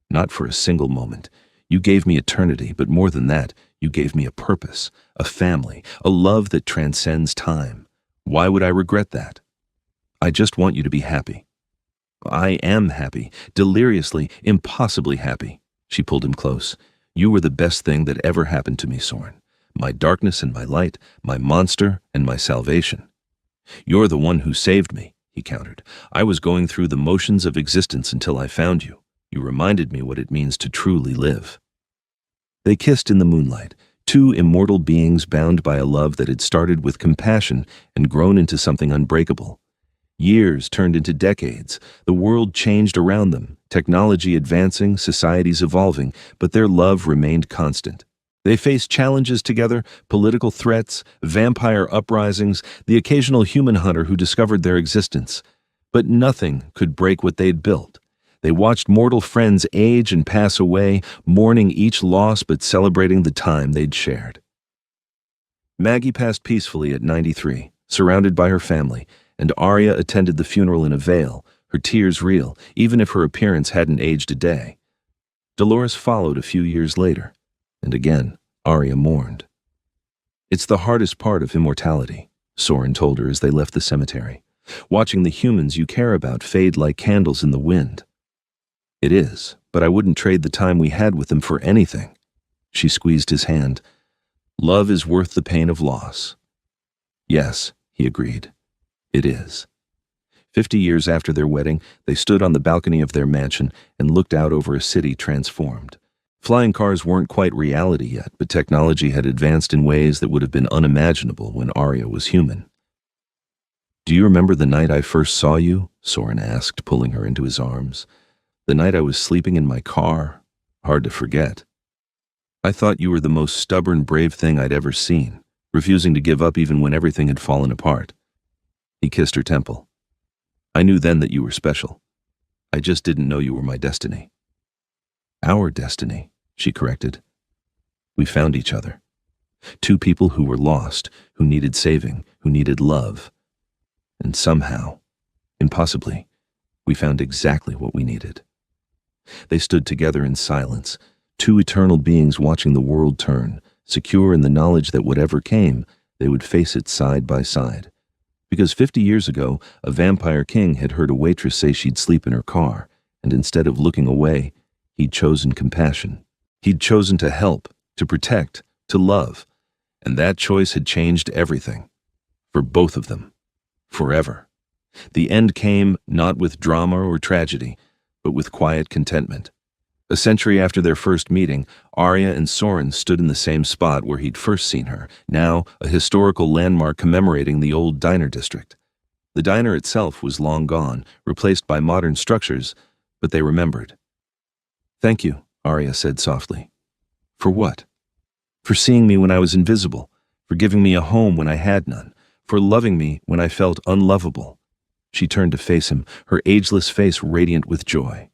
Not for a single moment. You gave me eternity, but more than that, you gave me a purpose, a family, a love that transcends time. Why would I regret that? I just want you to be happy." "I am happy, deliriously, impossibly happy." She pulled him close. "You were the best thing that ever happened to me, Soren. My darkness and my light, my monster and my salvation." "You're the one who saved me," he countered. "I was going through the motions of existence until I found you. You reminded me what it means to truly live." They kissed in the moonlight, two immortal beings bound by a love that had started with compassion and grown into something unbreakable. Years turned into decades. The world changed around them, technology advancing, societies evolving, but their love remained constant. They faced challenges together, political threats, vampire uprisings, the occasional human hunter who discovered their existence. But nothing could break what they'd built. They watched mortal friends age and pass away, mourning each loss but celebrating the time they'd shared. Maggie passed peacefully at 93, surrounded by her family, and Arya attended the funeral in a veil, her tears real, even if her appearance hadn't aged a day. Dolores followed a few years later, and again, Arya mourned. "It's the hardest part of immortality," Soren told her as they left the cemetery. "Watching the humans you care about fade like candles in the wind." "It is, but I wouldn't trade the time we had with them for anything." She squeezed his hand. "Love is worth the pain of loss." "Yes," he agreed. "It is." 50 years after their wedding, they stood on the balcony of their mansion and looked out over a city transformed. Flying cars weren't quite reality yet, but technology had advanced in ways that would have been unimaginable when Arya was human. "Do you remember the night I first saw you?" Soren asked, pulling her into his arms. "The night I was sleeping in my car? Hard to forget. I thought you were the most stubborn, brave thing I'd ever seen, refusing to give up even when everything had fallen apart." He kissed her temple. "I knew then that you were special. I just didn't know you were my destiny." "Our destiny," she corrected. "We found each other. Two people who were lost, who needed saving, who needed love. And somehow, impossibly, we found exactly what we needed." They stood together in silence, two eternal beings watching the world turn, secure in the knowledge that whatever came, they would face it side by side. Because 50 years ago, a vampire king had heard a waitress say she'd sleep in her car, and instead of looking away, he'd chosen compassion. He'd chosen to help, to protect, to love. And that choice had changed everything. For both of them. Forever. The end came not with drama or tragedy, but with quiet contentment. A century after their first meeting, Arya and Soren stood in the same spot where he'd first seen her, now a historical landmark commemorating the old diner district. The diner itself was long gone, replaced by modern structures, but they remembered. "Thank you," Arya said softly. "For what?" "For seeing me when I was invisible, for giving me a home when I had none, for loving me when I felt unlovable." She turned to face him, her ageless face radiant with joy.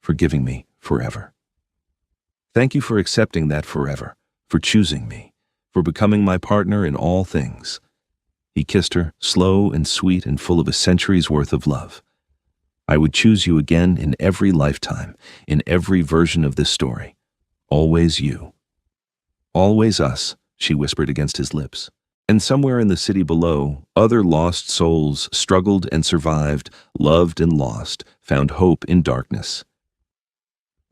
"For giving me forever. Thank you for accepting that forever, for choosing me, for becoming my partner in all things." He kissed her, slow and sweet and full of a century's worth of love. "I would choose you again in every lifetime, in every version of this story. Always you." "Always us," she whispered against his lips. And somewhere in the city below, other lost souls struggled and survived, loved and lost, found hope in darkness.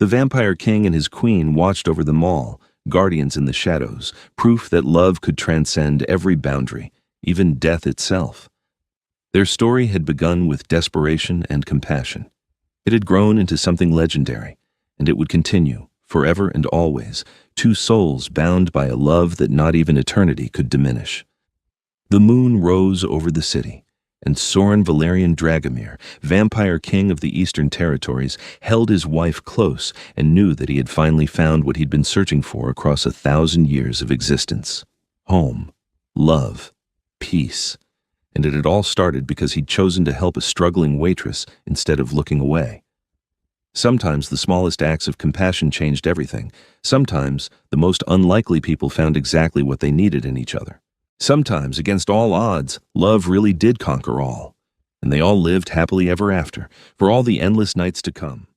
The Vampire King and his queen watched over them all, guardians in the shadows, proof that love could transcend every boundary, even death itself. Their story had begun with desperation and compassion. It had grown into something legendary, and it would continue, forever and always, two souls bound by a love that not even eternity could diminish. The moon rose over the city, and Soren Valerian Dragomir, Vampire King of the Eastern Territories, held his wife close and knew that he had finally found what he'd been searching for across 1,000 years of existence. Home, love, peace. And it had all started because he'd chosen to help a struggling waitress instead of looking away. Sometimes the smallest acts of compassion changed everything. Sometimes the most unlikely people found exactly what they needed in each other. Sometimes, against all odds, love really did conquer all. And they all lived happily ever after, for all the endless nights to come.